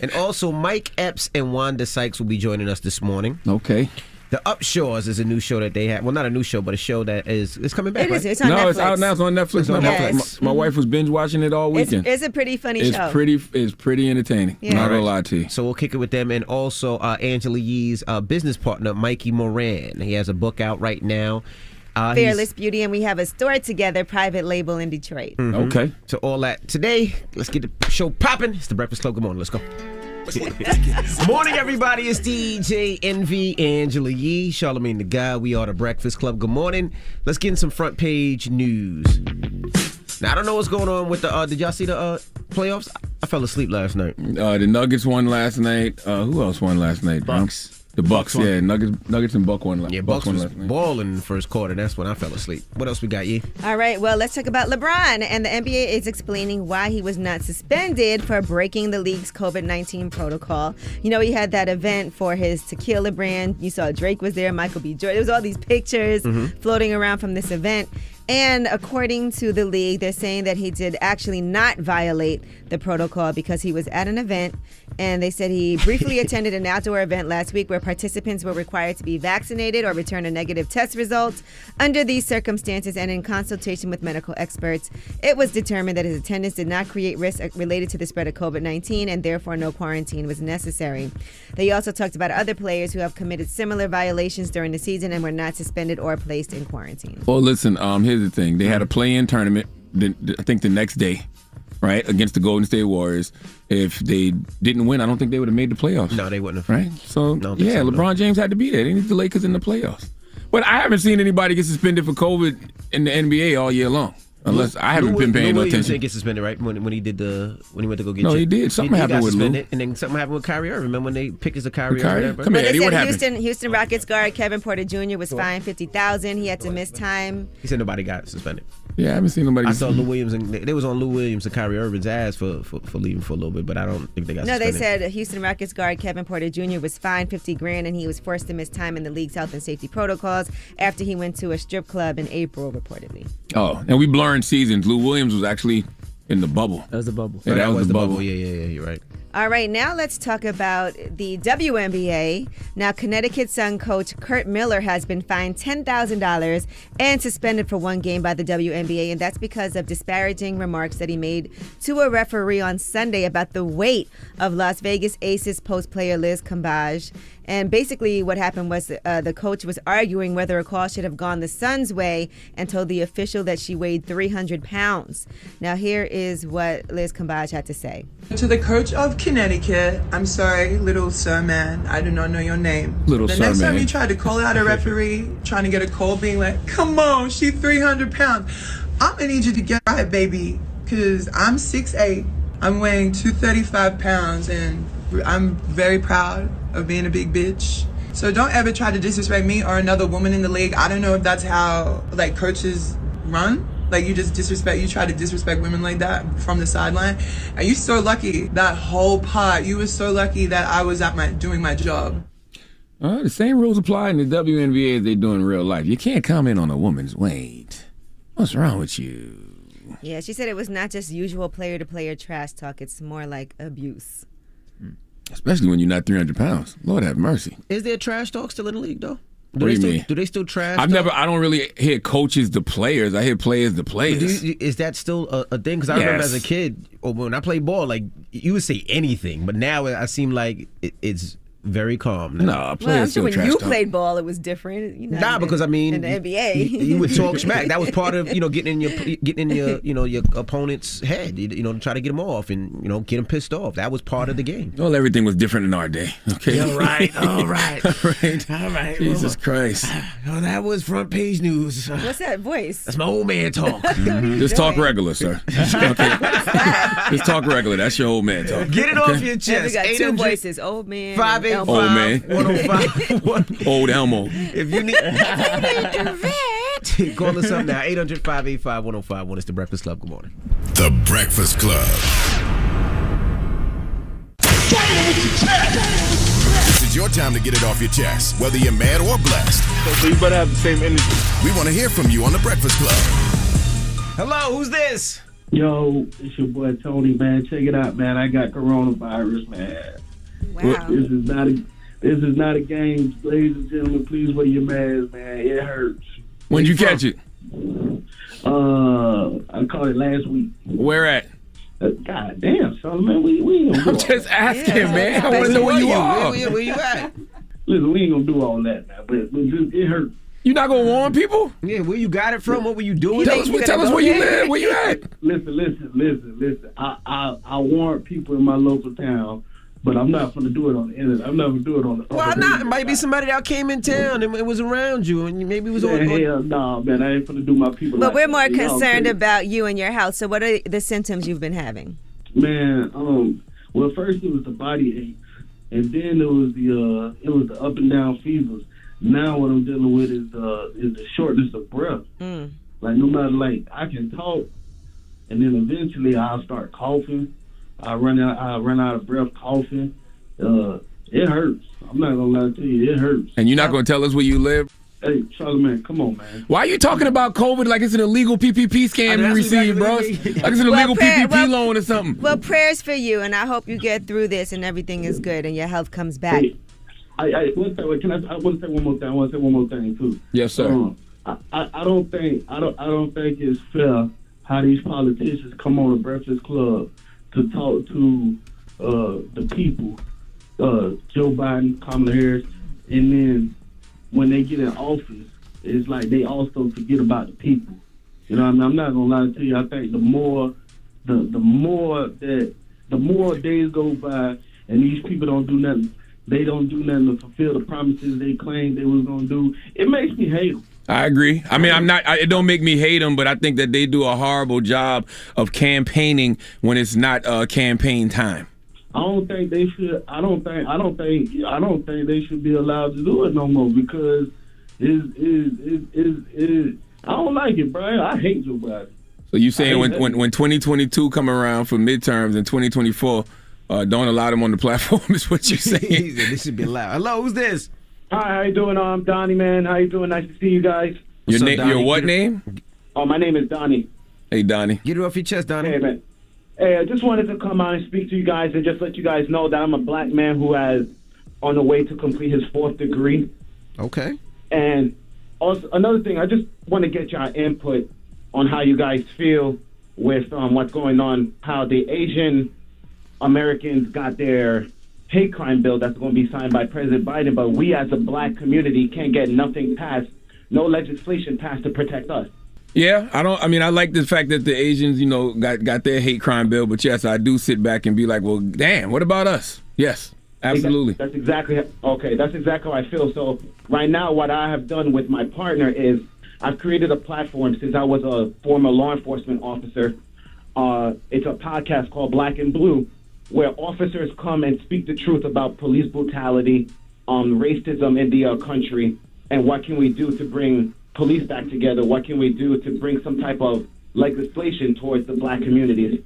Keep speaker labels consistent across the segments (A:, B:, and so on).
A: And also, Mike Epps and Wanda Sykes will be joining us this morning.
B: Okay.
A: The Upshaw's is a new show that they have. Well, not a new show, but a show that is coming back.
C: It is.
A: Right?
C: It's on Netflix.
B: It's out now. It's on Netflix.
A: It's on
C: Netflix.
B: My wife was binge watching it all weekend.
C: It's a pretty funny show.
B: It's pretty entertaining.
C: Yeah.
B: Not gonna lie to you.
A: So we'll kick it with them, and also Angela Yee's business partner, Mikey Moran. He has a book out right now.
C: Fearless Beauty, and we have a store together, private label in Detroit.
A: Mm-hmm.
B: Okay.
A: So all that today. Let's get the show popping. It's the Breakfast Club. Good morning. Let's go. Morning, everybody. It's DJ Wnba, Angela Yee, Charlamagne the Guy. We are the Breakfast Club. Good morning. Let's get in some front page news. Now, I don't know what's going on with the. Did y'all see the playoffs? I fell asleep last night.
B: The Nuggets won last night. Who else won last night?
A: Bucks.
B: The Bucks, yeah. Nuggets and Buck won last night.
A: Yeah, Bucks was balling in the first quarter. That's when I fell asleep. What else we got, Yee?
C: All right, well, let's talk about LeBron. And the NBA is explaining why he was not suspended for breaking the league's COVID-19 protocol. You know, he had that event for his tequila brand. You saw Drake was there, Michael B. Jordan. There was all these pictures floating around from this event. And according to the league, they're saying that he did actually not violate the protocol because he was at an event. And they said he briefly attended an outdoor event last week where participants were required to be vaccinated or return a negative test result. Under these circumstances and in consultation with medical experts, it was determined that his attendance did not create risk related to the spread of COVID-19 and therefore no quarantine was necessary. They also talked about other players who have committed similar violations during the season and were not suspended or placed in quarantine.
B: Well, listen, here's the thing. They had a play-in tournament, I think the next day, right, against the Golden State Warriors. If they didn't win, I don't think they would have made the playoffs.
A: No, they wouldn't have.
B: Right? So, yeah, LeBron James had to be there. They need the Lakers in the playoffs. But I haven't seen anybody get suspended for COVID in the NBA all year long. Unless I haven't been paying no attention.
A: Didn't get suspended, right? When he went to go get.
B: No, he did. Something happened with Lou.
A: And then something happened with Kyrie Irving. Remember when they picked as a Kyrie Irving?
B: Come here, Eddie. What happened?
C: Houston Rockets guard Kevin Porter Jr. was fined $50,000. He had to miss time.
A: He said nobody got suspended.
B: Yeah, I haven't seen nobody.
A: I saw Lou Williams, and they was on Lou Williams and Kyrie Irving's ass for leaving for a little bit, but I don't think they got suspended.
C: No, they said Houston Rockets guard Kevin Porter Jr. was fined $50,000, and he was forced to miss time in the league's health and safety protocols after he went to a strip club in April, reportedly.
B: Oh, and we blurring seasons. Lou Williams was actually in the bubble.
D: That was the bubble.
B: Yeah, that was the bubble.
A: Yeah, you're right.
C: All right, now let's talk about the WNBA. Now, Connecticut Sun coach Kurt Miller has been fined $10,000 and suspended for one game by the WNBA, and that's because of disparaging remarks that he made to a referee on Sunday about the weight of Las Vegas Aces post player Liz Cambage. And basically what happened was the coach was arguing whether a call should have gone the Suns' way and told the official that she weighed 300 pounds. Now, here is what Liz Cambage had to say.
E: To the coach of Connecticut, I'm sorry, little sir man, I do not know your name.
B: Little
E: the
B: sir
E: next time
B: man.
E: you tried to call out a referee, trying to get a call, being like, come on, she's 300 pounds. I'm going to need you to get right, baby, because I'm 6'8". I'm weighing 235 pounds, and I'm very proud of being a big bitch. So don't ever try to disrespect me or another woman in the league. I don't know if that's how, like, coaches run. Like, you just try to disrespect women like that from the sideline. And you're so lucky, that whole part, you were so lucky that I was doing my job.
B: The same rules apply in the WNBA as they do in real life. You can't comment on a woman's weight. What's wrong with you?
C: Yeah, she said it was not just usual player-to-player trash talk. It's more like abuse.
B: Especially when you're not 300 pounds. Lord have mercy.
A: Is there trash talk still in the league, though?
B: What do you mean?
A: Do they still trash
B: I
A: talk?
B: don't really hear coaches to players. I hear players to players.
A: Is that still a thing? Because I remember as a kid, or when I played ball, like, you would say anything. But now I seem like it's very calm.
B: No,
C: well, I'm sure when you played ball, it was different.
A: Because I mean,
C: in the NBA,
A: you would talk smack. That was part of getting in your your opponent's head. To try to get him off and get him pissed off. That was part of the game.
B: Well, everything was different in our day. Okay.
A: All right.
B: All right. Jesus Christ.
A: Oh, that was front page news.
C: What's that voice?
A: That's my old man talk.
B: Just talk regular, sir. Okay. Just talk regular. That's your old man talk.
A: Get it off your chest.
C: We got two voices: old man,
A: 585
B: old man,
A: 105.
B: Old Elmo.
A: If you need call us up now. 800-585-1051. It's the Breakfast Club. Good morning.
F: The Breakfast Club. This is your time to get it off your chest, whether you're mad or blessed.
G: So you better have the same energy.
F: We want to hear from you on The Breakfast Club.
A: Hello, who's this?
G: Yo, it's your boy Tony, man. Check it out, man. I got coronavirus, man.
C: Wow.
G: This is not a game. Ladies and gentlemen, please wear your mask, man. It hurts.
B: When'd you catch it?
G: I caught it last week.
B: Where at?
G: God damn, Charlamagne, we ain't gonna do
B: I'm
G: all
B: just
G: that.
B: asking, man. I want to know where you are.
A: Where you at?
G: Listen, we ain't gonna do all that, man. But just, it hurts.
B: You not gonna warn people?
A: Yeah, where you got it from? What were you doing?
B: Tell us where you live. Where you at?
G: Listen. I warn people in my local town, but I'm not gonna do it on the internet. I'm not gonna do it on the.
A: Why not? It might be somebody that came in town and it was around you, and maybe it was on.
G: Hell no, man. I ain't gonna do my people.
C: But
G: like
C: we're more
G: that. Y'all
C: concerned
G: crazy.
C: about you and your health. So what are the symptoms you've been having?
G: Man, well, first it was the body ache, and then it was the up and down fevers. Now what I'm dealing with is the shortness of breath. Like no matter, like I can talk, and then eventually I'll start coughing. I run out of breath coughing. It hurts. I'm not gonna lie to you, it hurts.
B: And you're not gonna tell us where you live?
G: Hey, Charlamagne, come on, man.
B: Why are you talking about COVID like it's an illegal PPP scam you received, bro? Like it's an illegal PPP loan or something.
C: Well, prayers for you, and I hope you get through this and everything is good and your health comes back.
G: Hey, I want to say one more thing. I want to say one more thing too.
B: Yes, sir.
G: I don't think it's fair how these politicians come on the Breakfast Club to talk to the people, Joe Biden, Kamala Harris, and then when they get in office, it's like they also forget about the people. You know what I mean? I'm not gonna lie to you. I think the more days go by and these people don't do nothing, they don't do nothing to fulfill the promises they claimed they was gonna do, it makes me hate them.
B: I agree. I mean, it don't make me hate them, but I think that they do a horrible job of campaigning when it's not campaign time.
G: I don't think they should. I don't think they should be allowed to do it no more because I don't like it, bro. I hate Joe Biden.
B: So you saying when 2022 come around for midterms and 2024, don't allow them on the platform is what you're saying?
A: This should be loud. Hello, who's this?
H: Hi, how you doing? I'm Donnie, man. How you doing? Nice to see you guys.
B: Your what name?
H: Oh, my name is Donnie.
B: Hey, Donnie.
A: Get it off your chest, Donnie.
H: Hey, man. Hey, I just wanted to come out and speak to you guys and just let you guys know that I'm a black man who is on the way to complete his 4th degree.
A: Okay.
H: And also, another thing, I just want to get your input on how you guys feel with what's going on, how the Asian Americans got their hate crime bill that's going to be signed by President Biden, but we as a black community can't get nothing passed, no legislation passed to protect us.
B: Yeah, I like the fact that the Asians, got their hate crime bill, but yes, I do sit back and be like, well, damn, what about us? Yes, absolutely.
H: That's exactly how I feel. So right now, what I have done with my partner is I've created a platform since I was a former law enforcement officer. It's a podcast called Black and Blue, where officers come and speak the truth about police brutality, racism in the country, and what can we do to bring police back together? What can we do to bring some type of legislation towards the black communities?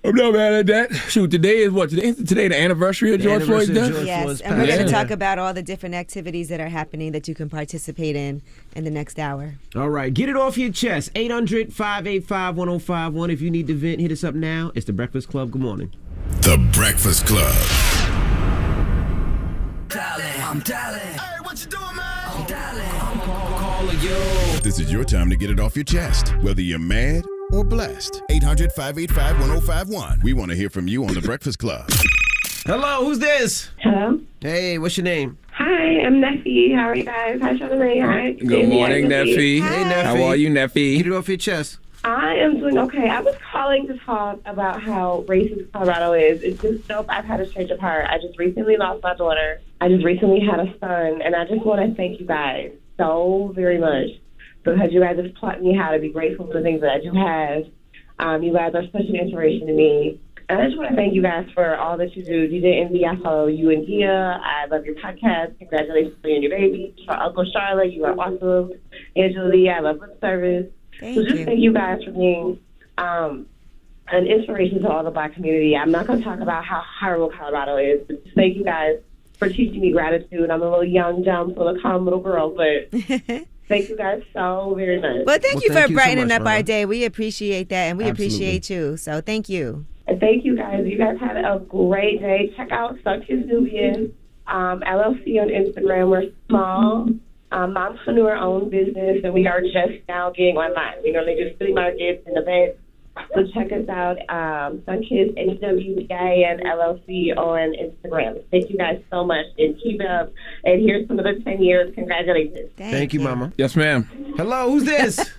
B: I'm not mad at that. Shoot, today is what? Today the anniversary of George Floyd's death?
C: Yes, and we're going to talk about all the different activities that are happening that you can participate in the next hour.
A: All right, get it off your chest. 800-585-1051. If you need to vent, hit us up now. It's The Breakfast Club. Good morning.
F: The Breakfast Club.
I: I'm dialing. Hey, what you doing, man? I'm dialing. I'm calling you.
F: This is your time to get it off your chest, whether you're mad or blessed. 800-585-1051. We want to hear from you on The Breakfast Club.
A: Hello, who's this?
J: Hello.
A: Hey, what's your name?
J: Hi, I'm Neffy. How are you guys? Hi, Charlamagne. Hi.
B: Good morning, Neffy.
A: Hey, Neffy.
B: How are you, Neffy?
A: Get it off your chest.
J: I am doing okay. I was calling to talk about how racist Colorado is. It's just dope. I've had a change of heart. I just recently lost my daughter. I just recently had a son, and I just want to thank you guys so very much because you guys have taught me how to be grateful for the things that I do have. You guys are such an inspiration to me. And I just want to thank you guys for all that you do. DJ Wnba, I follow you and Gia. I love your podcast. Congratulations on you and your baby. Uncle Charlotte, you are awesome. Angela Lee, I love good service. Thank you guys for being an inspiration to all the black community. I'm not going to talk about how horrible Colorado is, but just thank you guys for teaching me gratitude. I'm a little young, dumb, full of calm little girl, but Thank you guys so very much.
C: Well, thank you for brightening up our
A: Mama.
C: day. We appreciate that, and we
A: Absolutely.
C: appreciate you. So thank you.
J: And thank you guys. You guys had a great day. Check out Suck His Nubian LLC on Instagram. We're small, mompreneur-owned business, and we are just now getting online. We normally just flea markets and events. So check us out, Sunkids, Wnba LLC on Instagram. Thank you guys so much, and keep it up. And here's some of the 10 years. Congratulations.
A: Thank you, Mama.
B: Yes, ma'am.
A: Hello, who's this?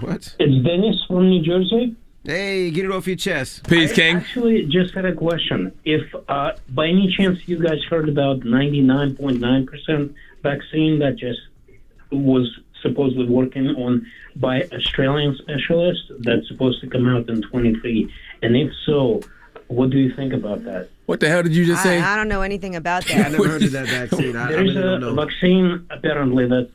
A: What?
K: It's Dennis from New Jersey.
A: Hey, get it off your chest.
B: Peace, King.
K: I actually just had a question. If by any chance you guys heard about 99.9% vaccine that just was supposedly working on by Australian specialists that's supposed to come out in 23, and if so, what do you think about that?
B: What the hell did you just say?
C: I don't know anything about that.
A: I never heard of that vaccine. I
K: There's
A: really don't know.
K: a vaccine apparently that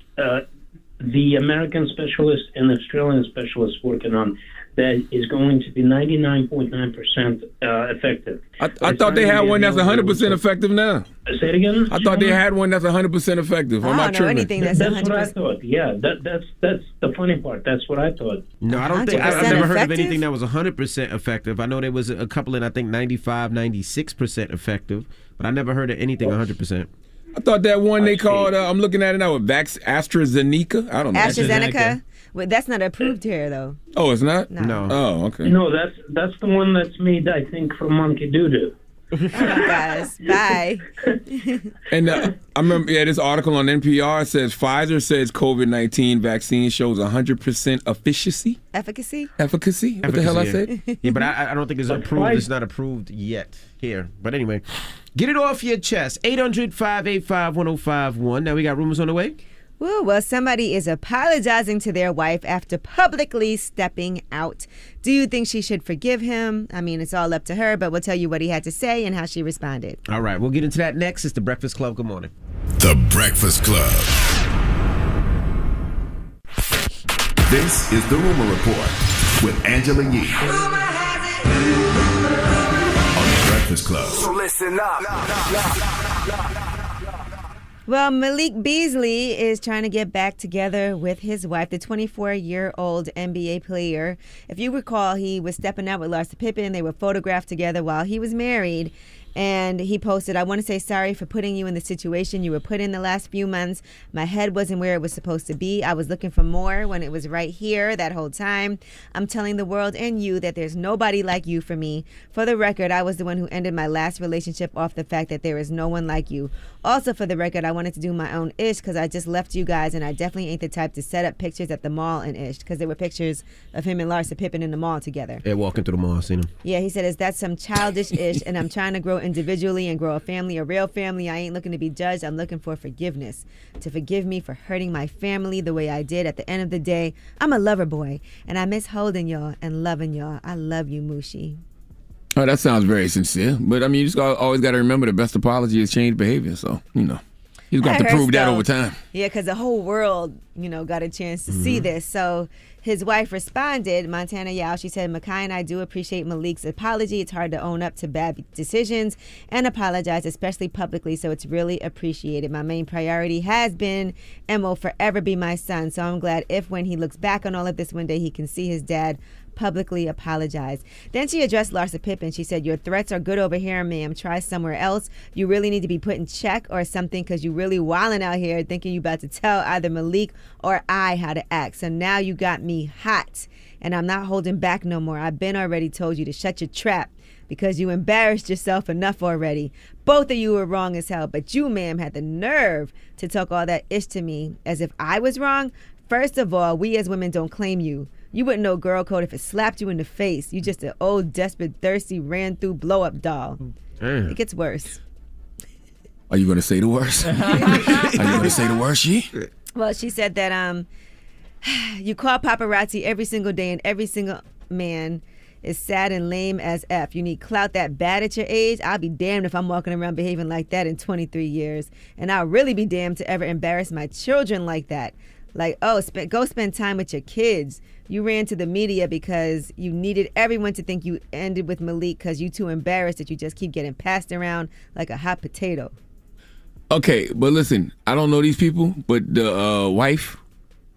K: the American specialist and Australian specialists working on that is going to be 99.9% effective.
B: I thought they had one that's 100% effective now.
K: Say it again?
B: I thought they had one that's 100% effective. I'm not tripping.
K: That's what I thought. Yeah, that's the funny part. That's what I thought.
A: No, I don't think I've never heard of
C: effective?
A: anything that was 100% effective. I know there was a couple in I think 95, 96% effective, but I never heard of anything 100%.
B: I thought that one they called. I'm looking at it now with AstraZeneca. I don't know.
C: AstraZeneca? Well, that's not approved here, though.
B: Oh, it's not.
C: No.
B: Oh, okay.
K: No, that's the one that's made, I think, from Monkey Doodoo.
C: Guys, bye.
B: And I remember, this article on NPR says Pfizer says COVID-19 vaccine shows 100% efficacy.
C: Efficacy?
B: What the hell I said?
A: Yeah, but I don't think it's approved. It's not approved yet here. But anyway, get it off your chest. 800-585-1051. Now we got rumors on the way.
C: Ooh, well, somebody is apologizing to their wife after publicly stepping out. Do you think she should forgive him? I mean, it's all up to her, but we'll tell you what he had to say and how she responded.
A: All right, we'll get into that next. It's The Breakfast Club. Good morning.
F: The Breakfast Club. This is The Rumor Report with Angela Yee. On The Breakfast Club.
I: So listen up.
C: Well, Malik Beasley is trying to get back together with his wife, the 24-year-old NBA player. If you recall, he was stepping out with Larsa Pippen. They were photographed together while he was married. And he posted, "I want to say sorry for putting you in the situation you were put in the last few months. My head wasn't where it was supposed to be. I was looking for more when it was right here that whole time. I'm telling the world and you that there's nobody like you for me. For the record, I was the one who ended my last relationship off the fact that there is no one like you. Also, for the record, I wanted to do my own ish because I just left you guys, and I definitely ain't the type to set up pictures at the mall and ish, because there were pictures of him and Larsa Pippen in the mall together.
A: Yeah, walking through the mall, I seen him.
C: Yeah, he said, is that some childish ish? And I'm trying to grow individually and grow a family, a real family. I ain't looking to be judged. I'm looking for forgiveness. To forgive me for hurting my family the way I did. At the end of the day, I'm a lover boy, and I miss holding y'all and loving y'all. I love you, Mooshi."
B: Oh, that sounds very sincere. But I mean, you just always got to remember the best apology is changed behavior. So, he's got to prove that over time.
C: Yeah, because the whole world, got a chance to see this. So his wife responded, Montana Yao. She said, "Makai and I do appreciate Malik's apology. It's hard to own up to bad decisions and apologize, especially publicly. So it's really appreciated. My main priority has been and will forever be my son. So I'm glad if when he looks back on all of this one day, he can see his dad publicly apologize." Then she addressed Larsa Pippen. She said, "Your threats are good over here, ma'am. Try somewhere else. You really need to be put in check or something, because you really wilding out here thinking you about to tell either Malik or I how to act. So now you got me hot, and I'm not holding back no more. I've been already told you to shut your trap because you embarrassed yourself enough already. Both of you were wrong as hell, but you, ma'am, had the nerve to talk all that ish to me as if I was wrong. First of all, we as women don't claim you. You wouldn't know girl code if it slapped you in the face. You just an old, desperate, thirsty, ran through blow-up doll."
B: Damn.
C: It gets worse.
B: Are you going to say the worst? Are you going to say the worst, Yee?
C: Well, she said that you call paparazzi every single day, and every single man is sad and lame as F. You need clout that bad at your age. I'll be damned if I'm walking around behaving like that in 23 years. And I'll really be damned to ever embarrass my children like that. Like, go spend time with your kids. You ran to the media because you needed everyone to think you ended with Malik because you too embarrassed that you just keep getting passed around like a hot potato.
B: Okay, but listen, I don't know these people, but the wife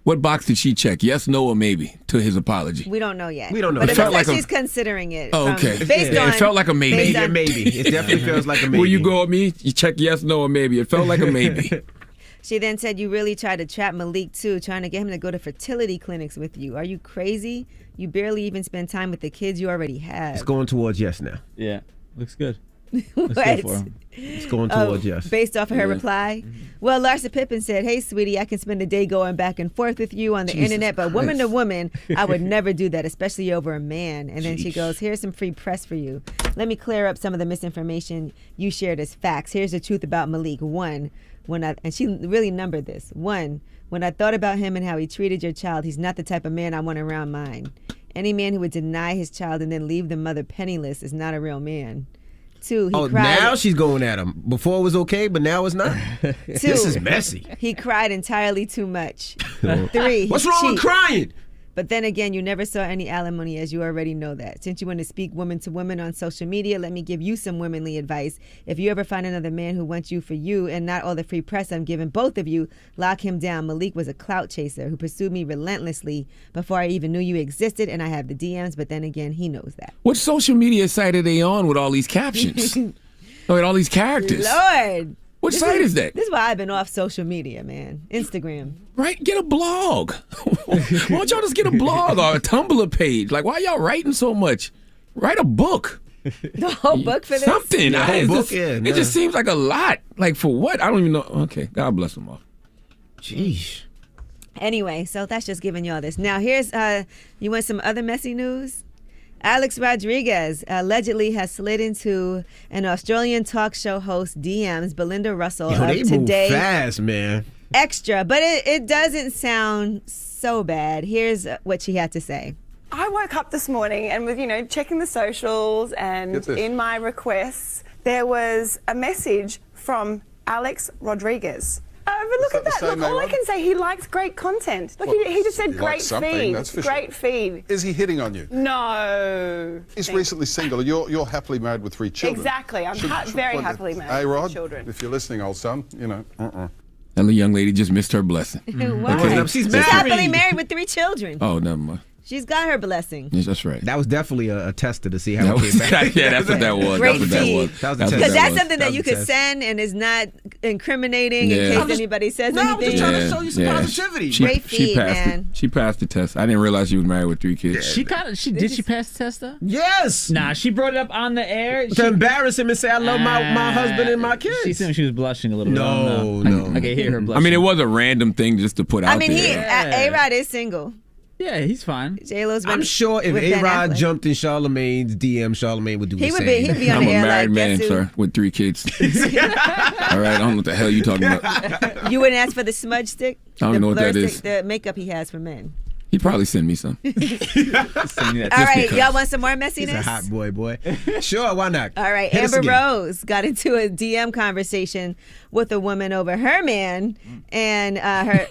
B: What box did she check? Yes, no, or maybe to his apology?
C: We don't know yet.
A: We don't know.
C: But
A: It
C: it looks
A: felt
C: like
B: like
C: she's considering it.
B: Oh, okay.
C: Based on,
B: it felt like a maybe.
C: based on-
A: Maybe. It definitely feels like a maybe.
B: Where you go with me, you check yes, no, or maybe. It felt like a maybe.
C: She then said you really tried to trap Malik too, trying to get him to go to fertility clinics with you. Are you crazy? You barely even spend time with the kids you already have.
A: It's going towards yes now.
L: Yeah, looks good.
C: What?
L: Good for him.
A: It's going towards yes.
C: Based off of her reply? Well, Larsa Pippen said, hey, sweetie, I can spend a day going back and forth with you on the
A: Jesus
C: internet, but woman to
A: Christ.
C: woman, I would never do that, especially over a man. And then she goes, here's some free press for you. Let me clear up some of the misinformation you shared as facts. Here's the truth about Malik. One, and she really numbered this. One, when I thought about him and how he treated your child, he's not the type of man I want around mine. Any man who would deny his child and then leave the mother penniless is not a real man. Two, he cried.
A: Now she's going at him. Before it was okay, but now it's not. This is messy.
C: He cried entirely too much. Three,
A: What's
C: he
A: wrong with
C: cheats.
A: crying?
C: But then again, you never saw any alimony, as you already know that. Since you want to speak woman to woman on social media, let me give you some womanly advice. If you ever find another man who wants you for you and not all the free press I'm giving both of you, lock him down. Malik was a clout chaser who pursued me relentlessly before I even knew you existed, and I have the DMs, but then again, he knows that.
B: What social media site are they on with all these captions? With all these characters?
C: Lord.
B: What site is that?
C: This is why I've been off social media, man. Instagram.
B: Right? Get a blog. Why don't y'all just get a blog or a Tumblr page? Like, why y'all writing so much? Write a book.
C: The whole book for this?
B: Something.
A: The whole
B: It's
A: book,
B: just-
A: yeah,
B: It
A: nah.
B: just seems like a lot. Like, for what? I don't even know. Okay, God bless them all.
A: Jeez.
C: Anyway, so that's just giving y'all this. Now, here's, you want some other messy news? Alex Rodriguez allegedly has slid into an Australian talk show host DMs, Belinda Russell,
A: Yo, they
C: of
A: move
C: Today
A: fast, man.
C: Extra, but it doesn't sound so bad. Here's what she had to say.
M: I woke up this morning and with, checking the socials and in my requests, there was a message from Alex Rodriguez. But look at that. Look, all I can say, he likes great content. Look, he just said great feed.
N: That's for
M: Great feed.
N: Is he hitting on you?
M: No.
N: He's recently single. You're happily married with 3 children.
M: Exactly. I'm very happily married
N: Hey,
M: with
N: Rod,
M: children.
N: if you're listening, old son,
B: That little young lady just missed her blessing.
C: Why? She's happily married with 3 children.
B: Oh, never mind.
C: She's got her blessing.
B: Yes, that's right.
A: That was definitely a tester to see how
B: That
A: it
B: was-
A: came back.
B: yeah, that's what that was.
C: Great
B: That's what that
C: feed.
B: was.
A: That was the
B: That's
A: test.
B: what
C: Because that's
B: was.
C: something that you could
A: test.
C: send and is not incriminating
B: Yeah.
C: in
B: I'm
C: case
B: just-
C: anybody says
A: No, I'm
C: anything.
A: just trying to show you some positivity.
C: Great feed,
B: passed
C: man.
B: She passed the test. I didn't realize she was married with 3 kids.
L: She did she pass the test though?
A: Yes.
L: Nah, she brought it up on the air.
A: To embarrass him and say I love my husband and my kids.
L: She seemed she was blushing a little bit.
A: No,
L: I can hear her
B: I
L: blushing.
B: mean, it was a random thing just to put out
C: I mean,
B: there.
C: A-Rod is single.
L: Yeah, he's fine.
C: J-Lo's been
A: I'm sure if
C: with Ben
A: A-Rod
C: Affleck.
A: jumped in Charlamagne's DM, Charlamagne would do
C: He
A: the
C: would
A: same.
C: be- he'd be on
B: I'm
C: the
B: a
C: air
B: married
C: like,
B: man,
C: guess who?
B: sir, with 3 kids. All right, I don't know what the hell you talking about.
C: You wouldn't ask for the smudge stick?
B: I don't
C: The
B: know what
C: blur
B: that
C: stick,
B: is.
C: The makeup he has for men.
B: He probably sent me some.
C: All right, y'all want some more messiness?
A: He's a hot boy. Sure, why not?
C: All right,
A: Hit us
C: Amber
A: again.
C: Rose got into a DM conversation with a woman over her man and her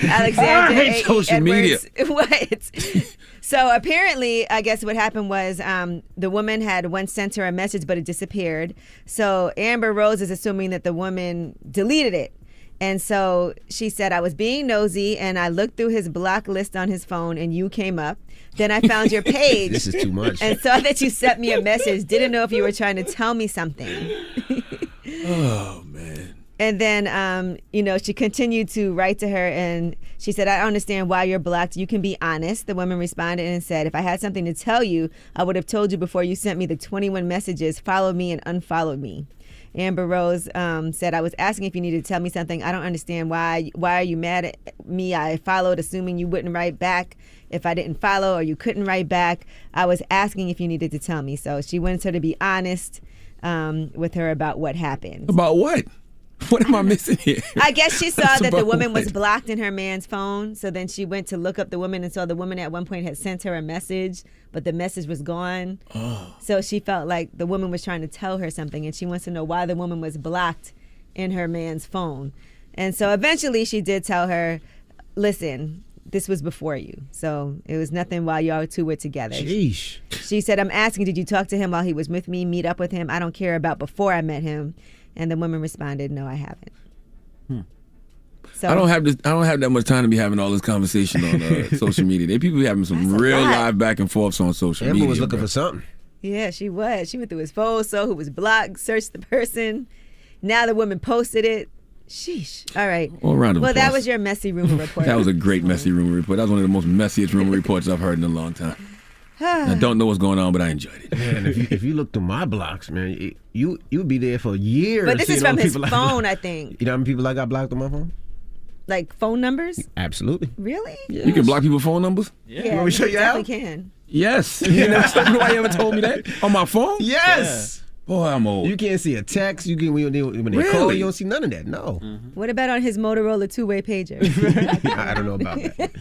C: Alexander
B: I hate social media.
C: What? So apparently, I guess what happened was the woman had once sent her a message, but it disappeared. So Amber Rose is assuming that the woman deleted it. And so she said, I was being nosy and I looked through his block list on his phone and you came up. Then I found your page.
A: This is too much.
C: And saw that you sent me a message. Didn't know if you were trying to tell me something.
B: Oh, man.
C: And then, she continued to write to her and she said, I don't understand why you're blocked. You can be honest. The woman responded and said, if I had something to tell you, I would have told you before you sent me the 21 messages, followed me and unfollowed me. Amber Rose said, I was asking if you needed to tell me something. I don't understand why. Why are you mad at me? I followed assuming you wouldn't write back if I didn't follow or you couldn't write back. I was asking if you needed to tell me. So she wants her to be honest with her about what happened.
B: About what? What am I missing here?
C: I guess she saw
B: That's
C: that the
B: about
C: woman was
B: what?
C: blocked in her man's phone. So then she went to look up the woman and saw the woman at one point had sent her a message, but the message was gone.
B: Oh.
C: So she felt like the woman was trying to tell her something and she wants to know why the woman was blocked in her man's phone. And so eventually she did tell her, listen, this was before you. So it was nothing while y'all two were together.
A: Sheesh.
C: She said, I'm asking, did you talk to him while he was with me, meet up with him? I don't care about before I met him. And the woman responded, no, I haven't. So
B: I don't have that much time to be having all this conversation on social media. People be having some real live back and forths on social media.
A: Emma was looking for something.
C: Yeah, she was. She went through his phone, saw who was blocked, searched the person. Now the woman posted it. Sheesh. All right.
B: Well,
C: that was your messy rumor report.
B: That was a great messy rumor report. That was one of the most messiest rumor reports I've heard in a long time. I don't know what's going on, but I enjoyed it.
A: Man, if you look through my blocks, man, you would be there for years.
C: But this is from his phone, I think.
A: You know how many people I got blocked on my phone?
C: Like phone numbers?
A: Absolutely.
C: Really?
B: Yes. You can block people's phone numbers?
C: Yeah,
A: Let me show you how.
C: definitely can.
B: Yes. You know, nobody ever told me that on my phone.
A: Yes.
B: Boy, I'm old.
A: You can't see a text. You can when they
B: Really?
A: call you don't see none of that. No.
C: What about on his Motorola two-way pager?
A: I don't know about that.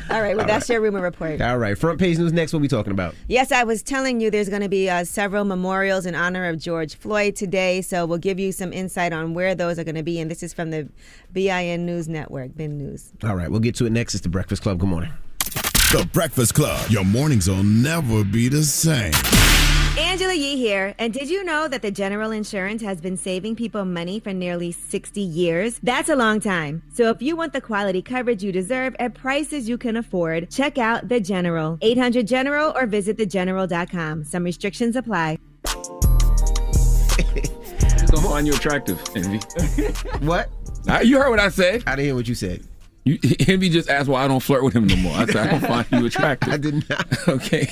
C: All right, well, that's your rumor report.
A: All right, front page news next. What we talking about?
C: Yes, I was telling you there's going to be several memorials in honor of George Floyd today, so we'll give you some insight on where those are going to be, and this is from the BIN News Network, BIN News.
A: All right, we'll get to it next. It's The Breakfast Club. Good morning.
F: The Breakfast Club. Your mornings will never be the same.
C: Angela Yee here, and did you know that the General Insurance has been saving people money for nearly 60 years? That's a long time. So if you want the quality coverage you deserve at prices you can afford, check out The General. 800-GENERAL or visit thegeneral.com. Some restrictions apply.
B: Just don't find you attractive, Envy.
A: What?
B: You heard what I said.
A: I didn't hear what you said.
B: Envy just asked why I don't flirt with him no more. I said, I don't find you attractive.
A: I did not.
B: Okay.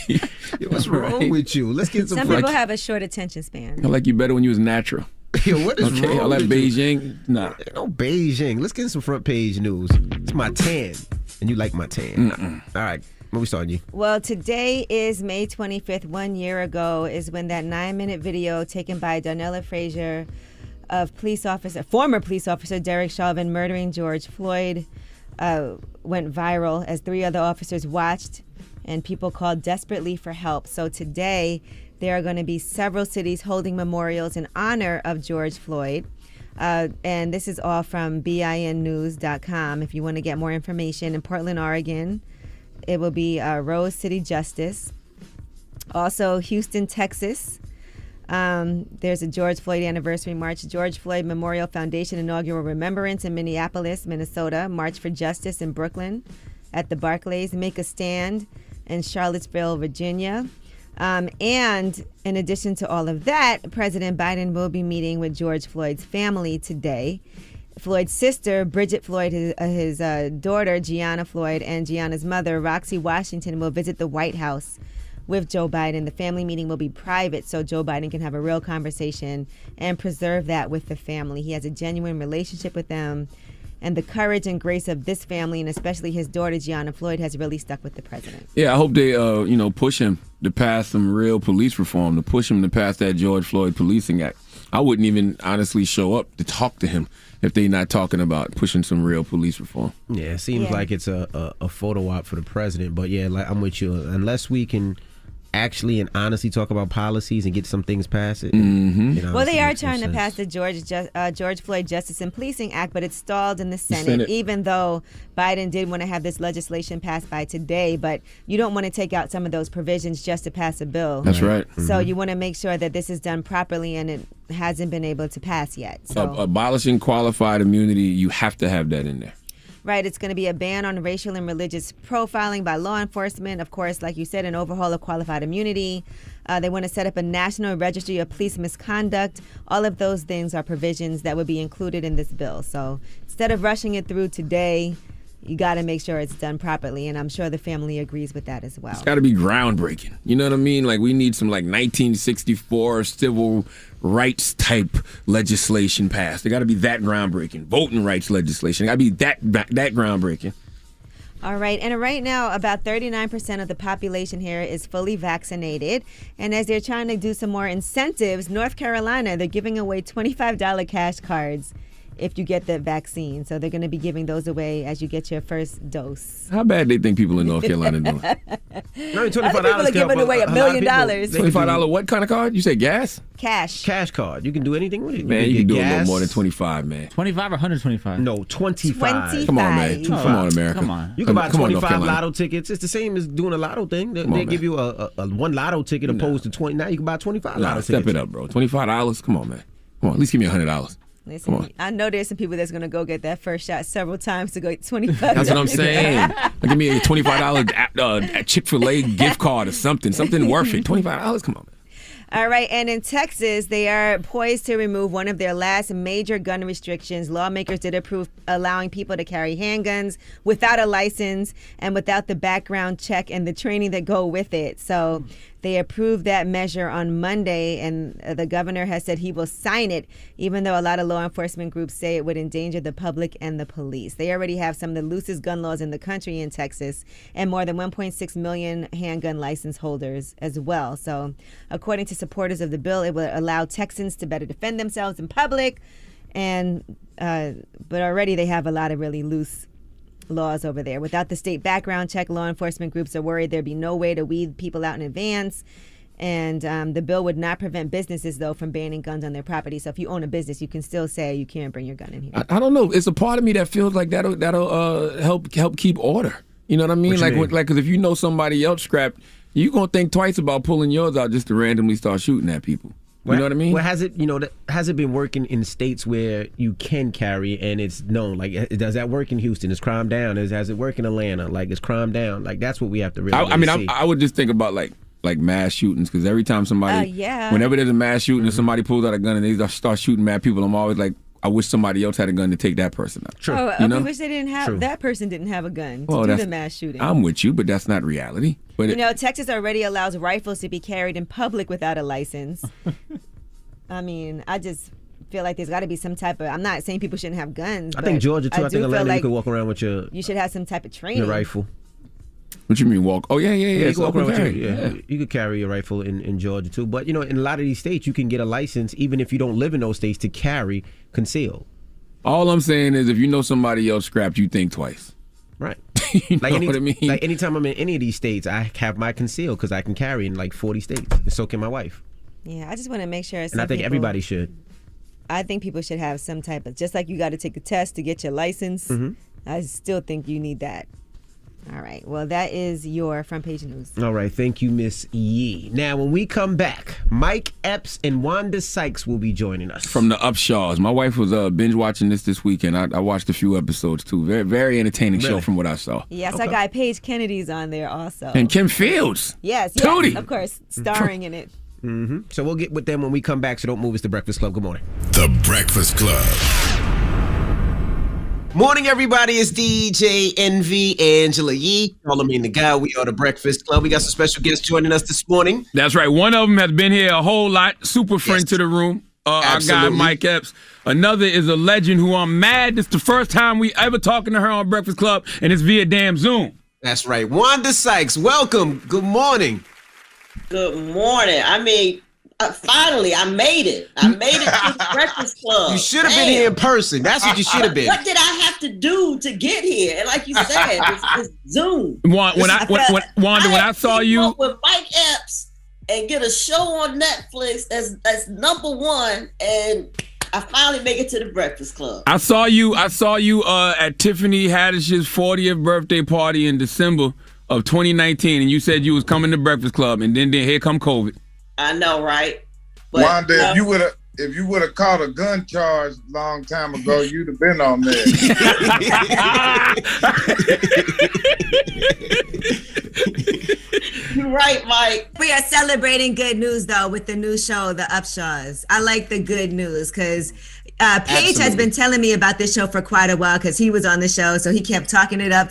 A: What's wrong with you? Let's get
C: some people have a short attention span.
B: I like you better when you was natural.
A: Yo, what is wrong
B: I like
A: with
B: Beijing. Nah.
A: No Beijing. Let's get some front page news. It's my tan, and you like my tan. All right. What we starting, you?
C: Well, today is May 25th. 1 year ago is when that 9-minute video taken by Darnella Frazier of former police officer Derek Chauvin murdering George Floyd went viral as 3 other officers watched and people called desperately for help. So today there are going to be several cities holding memorials in honor of George Floyd. And this is all from BINnews.com. If you want to get more information, in Portland, Oregon, it will be Rose City Justice. Also, Houston, Texas. There's a George Floyd anniversary march. George Floyd Memorial Foundation inaugural remembrance in Minneapolis, Minnesota. March for Justice in Brooklyn at the Barclays. Make a Stand in Charlottesville, Virginia. And in addition to all of that, President Biden will be meeting with George Floyd's family today. Floyd's sister, Bridget Floyd, his daughter, Gianna Floyd, and Gianna's mother, Roxy Washington, will visit the White House with Joe Biden. The family meeting will be private so Joe Biden can have a real conversation and preserve that with the family. He has a genuine relationship with them, and the courage and grace of this family, and especially his daughter, Gianna Floyd, has really stuck with the president.
B: Yeah, I hope they, push him to pass some real police reform, to push him to pass that George Floyd Policing Act. I wouldn't even honestly show up to talk to him if they're not talking about pushing some real police reform.
A: Yeah, it seems like it's a photo op for the president. But yeah, like I'm with you. Unless we can actually and honestly talk about policies and get some things passed.
C: Well, they are trying to pass the George Floyd Justice and Policing Act, but it's stalled in the Senate, even though Biden did want to have this legislation passed by today. But you don't want to take out some of those provisions just to pass a bill.
B: That's right.
C: So you want to make sure that this is done properly, and it hasn't been able to pass yet. So
B: abolishing qualified immunity, you have to have that in there.
C: Right, it's going to be a ban on racial and religious profiling by law enforcement. Of course, like you said, an overhaul of qualified immunity. They want to set up a national registry of police misconduct. All of those things are provisions that would be included in this bill. So instead of rushing it through today, you got to make sure it's done properly, and I'm sure the family agrees with that as well.
B: It's got to be groundbreaking. You know what I mean? Like, we need some, 1964 civil rights type legislation passed. It got to be that groundbreaking. Voting rights legislation. It got to be that groundbreaking.
C: All right, and right now, about 39% of the population here is fully vaccinated. And as they're trying to do some more incentives, North Carolina, they're giving away $25 cash cards if you get the vaccine. So they're going to be giving those away as you get your first dose.
B: How bad they think people in North Carolina doing?
A: No, $25
C: people are giving away $1 million.
B: $25 what kind of card? You say gas?
C: Cash
A: card. You can do anything with it.
B: Man, you can do a little more than 25, man.
L: 25 or 125?
A: No, 25.
B: Come on, man. Come on, America.
A: Come on. You can buy 25 lotto tickets. It's the same as doing a lotto thing. They give you a one lotto ticket opposed to 20. Now you can buy 25 lotto tickets.
B: Step it up, bro. $25? Come on, man. Come on, at least give me $100.
C: Listen, I know there's some people that's going to go get that first shot several times to go get $25.
B: That's what I'm saying. Like, give me a $25 Chick-fil-A gift card or something worth it. $25, come on.
C: All right, and in Texas, they are poised to remove one of their last major gun restrictions. Lawmakers did approve allowing people to carry handguns without a license and without the background check and the training that go with it. So they approved that measure on Monday, and the governor has said he will sign it, even though a lot of law enforcement groups say it would endanger the public and the police. They already have some of the loosest gun laws in the country in Texas, and more than 1.6 million handgun license holders as well. So according to supporters of the bill, it will allow Texans to better defend themselves in public, and but already they have a lot of really loose laws over there. Without the state background check, law enforcement groups are worried there'd be no way to weed people out in advance. And the bill would not prevent businesses, though, from banning guns on their property. So if you own a business, you can still say you can't bring your gun in here.
B: I don't know. It's a part of me that feels like that'll help keep order. You know what I mean? Because if you know somebody else scrapped, you gonna think twice about pulling yours out just to randomly start shooting at people. You know what I mean?
A: Well, has it been working in states where you can carry and it's known? Like, does that work in Houston? Is crime down? Has it work in Atlanta? Like, is crime down? Like, that's what we have to really see.
B: I would just think about like mass shootings, because every time somebody, whenever there's a mass shooting and somebody pulls out a gun and they start shooting mad people, I'm always like, I wish somebody else had a gun to take that person out.
C: True. Oh, I wish they didn't have that person didn't have a gun to do the mass shooting.
B: I'm with you, but that's not reality. But
C: Texas already allows rifles to be carried in public without a license. I mean, I just feel like there's got to be some type of. I'm not saying people shouldn't have guns.
A: I think Georgia too. I think Atlanta,
C: like
A: you could walk around with your.
C: You should have some type of training.
A: Your rifle.
B: What you mean walk? Oh yeah.
A: You can walk around with you could carry a rifle in Georgia too. But in a lot of these states, you can get a license even if you don't live in those states to carry concealed.
B: All I'm saying is, if you know somebody else scrapped, you think twice.
A: Right.
B: You know what I mean?
A: Like anytime I'm in any of these states, I have my concealed because I can carry in like 40 states, and so can my wife.
C: Yeah, I just want to make sure.
A: And I think everybody should.
C: I think people should have some type of, just like you got to take a test to get your license. Mm-hmm. I still think you need that. All right. Well, that is your front page news.
A: All right. Thank you, Miss Yee. Now, when we come back, Mike Epps and Wnba Sykes will be joining us.
B: From the Upshaws. My wife was binge watching this weekend. I watched a few episodes, too. Very, very entertaining show from what I saw.
C: Yes, okay. I got Paige Kennedy's on there also.
B: And Kim Fields.
C: Yes,
B: Tootie.
C: Of course, starring in it.
A: Mm-hmm. So we'll get with them when we come back, so don't move. It's The Breakfast Club. Good morning.
F: The Breakfast Club.
O: Morning, everybody. It's DJ Wnba, Angela Yee, Charlamagne the Guy. We are The Breakfast Club. We got some special guests joining us this morning.
B: That's right. One of them has been here a whole lot. Super friend to the room. Our guy, Mike Epps. Another is a legend who I'm mad. It's the first time we ever talking to her on Breakfast Club, and it's via damn Zoom.
O: That's right. Wnba Sykes, welcome. Good morning.
P: Good morning. I mean, finally, I made it. I made it to the Breakfast Club.
O: You should have been here in person. That's what you should have been.
P: What did I have to do to get here? And like you said, it's Zoom.
B: When I saw you
P: with Mike Epps and get a show on Netflix as #1, and I finally make it to the Breakfast Club.
B: I saw you at Tiffany Haddish's 40th birthday party in December of 2019, and you said you was coming to Breakfast Club, and then here come COVID.
P: I know, right? But,
Q: Wnba, if you would have caught a gun charge a long time ago, you'd have been on there.
P: You're right, Mike.
C: We are celebrating good news, though, with the new show, The Upshaws. I like the good news because Paige has been telling me about this show for quite a while because he was on the show, so he kept talking it up.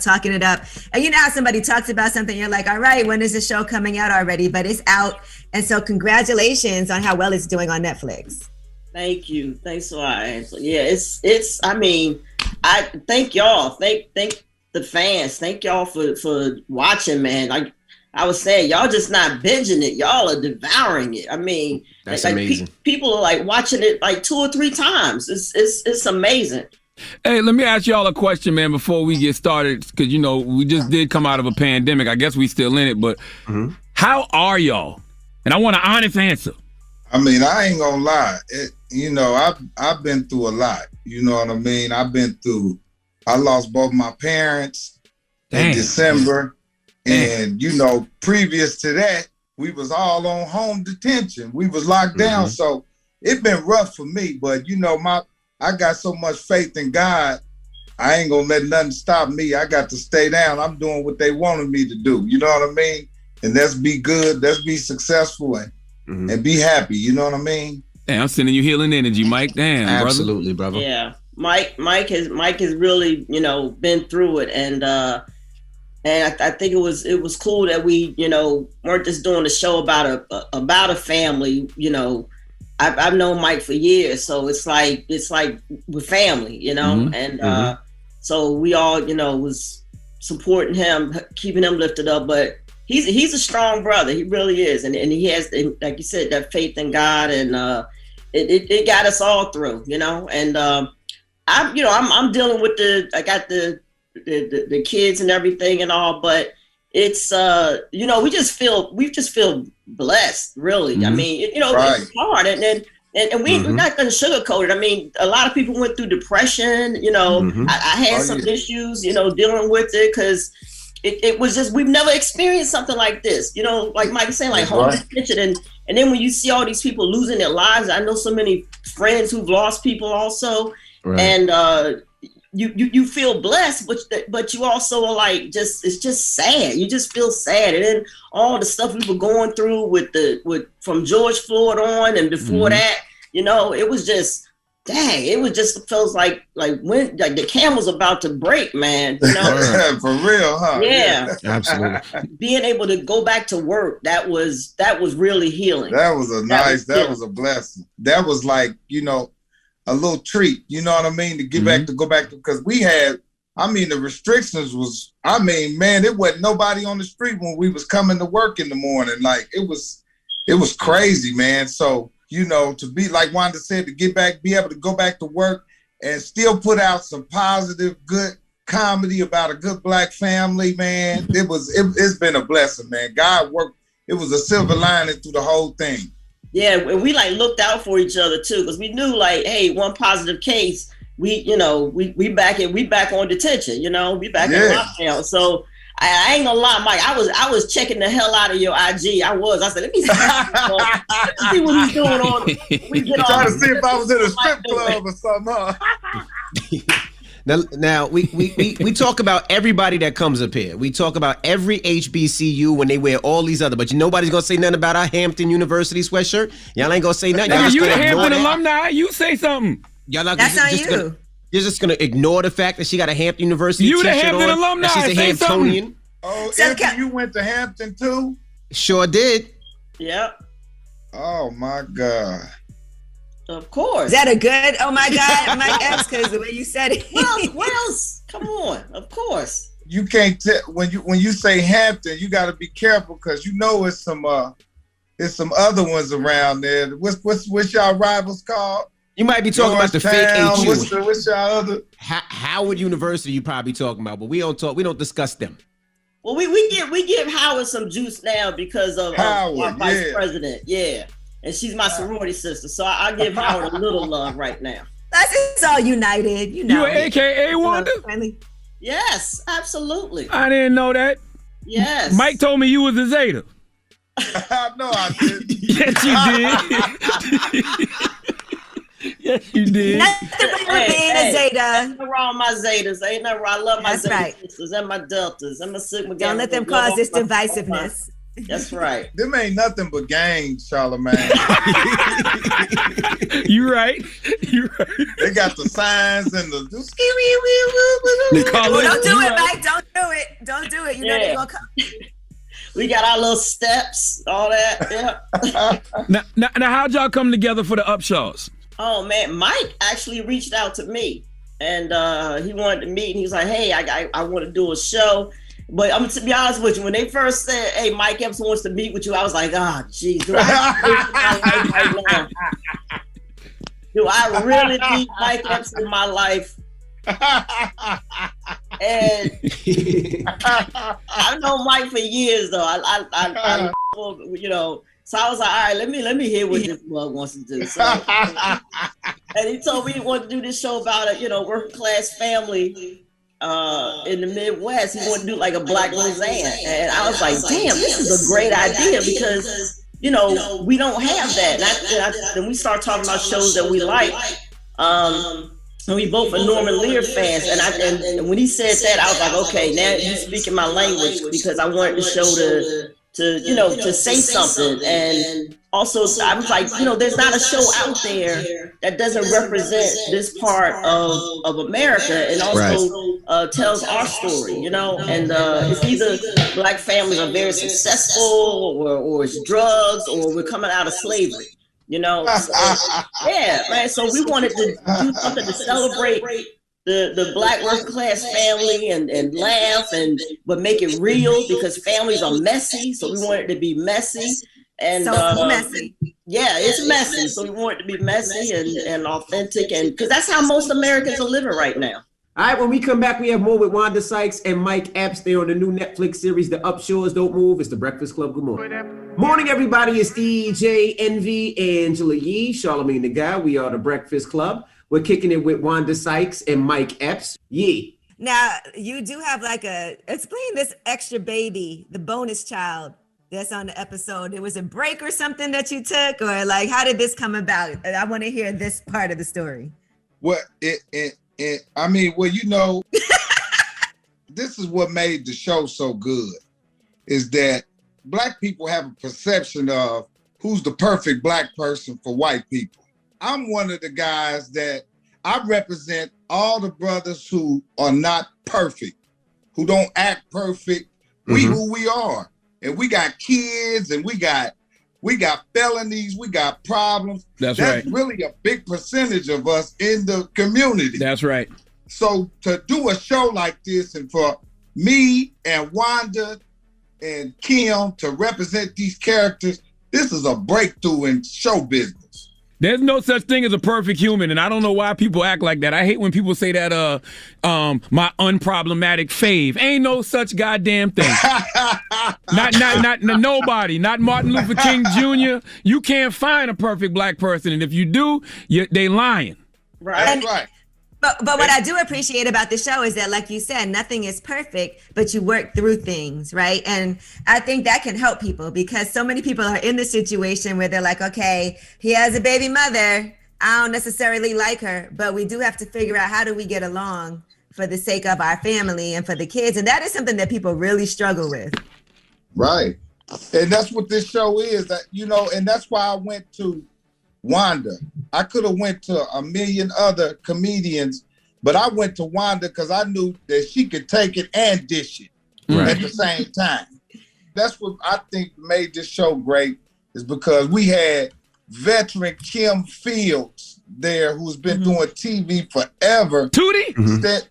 C: And you know how somebody talks about something, you're like, all right, when is the show coming out already? But it's out, and so congratulations on how well it's doing on Netflix.
P: Thank you. Thanks a lot, Angela. Yeah, it's. I mean, I thank y'all. Thank the fans. Thank y'all for watching, man. Like I was saying, y'all just not binging it. Y'all are devouring it. I mean,
A: that's amazing.
P: People are like watching it like 2 or 3 times. It's amazing.
B: Hey, let me ask y'all a question, man, before we get started, because we just did come out of a pandemic. I guess we still in it, but how are y'all? And I want an honest answer.
Q: I mean, I ain't gonna lie. I've been through a lot. You know what I mean? I lost both my parents in December. And, previous to that, we was all on home detention. We was locked down. So it's been rough for me. But, I got so much faith in God. I ain't gonna let nothing stop me. I got to stay down. I'm doing what they wanted me to do. You know what I mean? And let's be good. Let's be successful and be happy. You know what I mean?
B: Hey, I'm sending you healing energy, Mike. Damn,
O: Absolutely, brother.
P: Yeah, Mike has really, been through it, and I think it was cool that we, weren't just doing a show about a family. I've known Mike for years, so it's like with family, and so we all, was supporting him, keeping him lifted up. But he's a strong brother. He really is, and he has, like you said, that faith in God, and it got us all through, And I'm dealing with I got the kids and everything and all, but it's we just feel blessed, really. I mean, it's hard, and we're not going to sugarcoat it. I mean, a lot of people went through depression. I had some issues, dealing with it, because it was just, we've never experienced something like this. Like Mike is saying, like homeless kitchen, and then when you see all these people losing their lives, I know so many friends who've lost people also, and you feel blessed, but you also are like, it's just sad. You just feel sad, and then all the stuff we were going through with from George Floyd on, and before that, it was just, dang, it feels like when the camel's about to break, man.
Q: For real, huh?
P: Yeah,
O: absolutely.
P: Being able to go back to work, that was really healing.
Q: That was a blessing. That was like, a little treat, you know what I mean, to go back to, because we had, the restrictions was, man, it wasn't nobody on the street when we was coming to work in the morning. Like, it was crazy, man. So, to be, like Wanda said, to be able to go back to work and still put out some positive, good comedy about a good Black family, man, it's been a blessing, man. God worked, it was a silver lining through the whole thing.
P: Yeah, and we looked out for each other too, because we knew hey, one positive case, we back on detention, we back in lockdown. So I ain't gonna lie, Mike, I was checking the hell out of your IG. I said, let me see what he's doing on.
Q: Trying to see if I was in a strip club or something, huh?
O: Now we talk about everybody that comes up here. We talk about every HBCU when they wear all these other, but nobody's gonna say nothing about our Hampton University sweatshirt. Y'all ain't gonna say nothing.
B: You the Hampton alumni. You say something.
O: Y'all not,
C: That's not you.
O: You're just gonna ignore the fact that she got a Hampton University
B: You the
O: t-shirt
B: Hampton
O: on,
B: alumni.
O: that she's a
B: Say
O: Hamptonian.
B: something.
Q: Oh, you went to Hampton too?
O: Sure did.
P: Yep.
Q: Oh my God.
P: Of course.
C: Is that a good? Oh my God, Mike X, because the way you said it.
P: What else? Come on. Of course.
Q: You can't tell when you say Hampton, you got to be careful, because it's some other ones around there. What's y'all rivals called?
O: You might be talking about the fake HU.
Q: What's y'all other?
O: Howard University, you probably talking about, but we don't discuss them.
P: Well, we give Howard some juice now because of our vice president. Yeah. And she's my sorority sister, so I give Howard a little love right now.
C: It's all united,
B: You an AKA Wanda?
P: Yes, absolutely.
B: I didn't know that.
P: Yes.
B: Mike told me you was a Zeta.
Q: No, I didn't.
B: Yes, you did. Yes, you did.
C: Nothing wrong with being a Zeta.
P: Ain't nothing wrong with my Zetas. Ain't nothing wrong. I love my Zeta sisters and my Deltas and my Sigma.
C: Don't let them cause this divisiveness.
P: That's right.
Q: Them ain't nothing but gangs, Charlamagne.
B: You right.
Q: They got the signs and the.
C: Don't do it, Mike. Don't do it. You know they're gonna come.
P: We got our little steps, all that. Yeah.
B: Now, how'd y'all come together for the Upshaws?
P: Oh man, Mike actually reached out to me, and he wanted to meet. And he was like, "Hey, I want to do a show." But I'm to be honest with you, when they first said, "Hey, Mike Epps wants to meet with you," I was like, "Ah, geez, do I really need Mike Epps in my life?" And I've known Mike for years, though. I So I was like, all right, let me hear what this mug wants to do. So, and he told me he wanted to do this show about a working class family. In the Midwest, he wanted to do like a Black Roseanne, and I was like, "Damn, this is a great idea because we don't have that." And we start talking about shows that we like, And we both are Norman Lear fans, and when he said that, I was like, okay, now he's speaking my language, because I wanted the show to say something. And also, I was like, there's not a show out there that doesn't represent this part of America, and also tells our story, and it's either black families are very successful, or it's drugs, or we're coming out of slavery. Yeah, man. So we wanted to do something to celebrate the black working class family and laugh but make it real, because families are messy. So we wanted it to be messy and
C: messy.
P: Yeah, it's messy. So we want it to be messy and authentic, and because that's how most Americans are living right now.
O: All right, when we come back, we have more with Wanda Sykes and Mike Epps. They're on the new Netflix series, The Upshores Don't Move. It's the Breakfast Club. Good morning. Morning, everybody. It's DJ Wnba, Angela Yee, Charlamagne the Guy. We are the Breakfast Club. We're kicking it with Wanda Sykes and Mike Epps. Yee.
C: Now, you do have explain this extra baby, the bonus child that's on the episode. It was a break or something that you took, or how did this come about? I want to hear this part of the story.
Q: Well, this is what made the show so good, is that black people have a perception of who's the perfect black person for white people. I'm one of the guys that I represent all the brothers who are not perfect, who don't act perfect. We who we are. And we got kids, and we got felonies, we got problems.
B: That's right.
Q: Really a big percentage of us in the community.
B: That's right.
Q: So to do a show like this, and for me and Wanda and Kim to represent these characters, this is a breakthrough in show business.
B: There's no such thing as a perfect human, and I don't know why people act like that. I hate when people say that my unproblematic fave. Ain't no such goddamn thing. not nobody. Not Martin Luther King Jr. You can't find a perfect black person, and if you do, they lying.
P: Right.
Q: That's right.
C: But what I do appreciate about the show is that, like you said, nothing is perfect, but you work through things, right? And I think that can help people, because so many people are in the situation where they're like, okay, he has a baby mother. I don't necessarily like her, but we do have to figure out, how do we get along for the sake of our family and for the kids? And that is something that people really struggle with.
Q: Right. And that's what this show is, and that's why I went to Wanda. I could have went to a million other comedians, but I went to Wanda because I knew that she could take it and dish it at the same time. That's what I think made this show great, is because we had veteran Kim Fields there, who's been doing TV forever.
B: Tootie?
Q: That,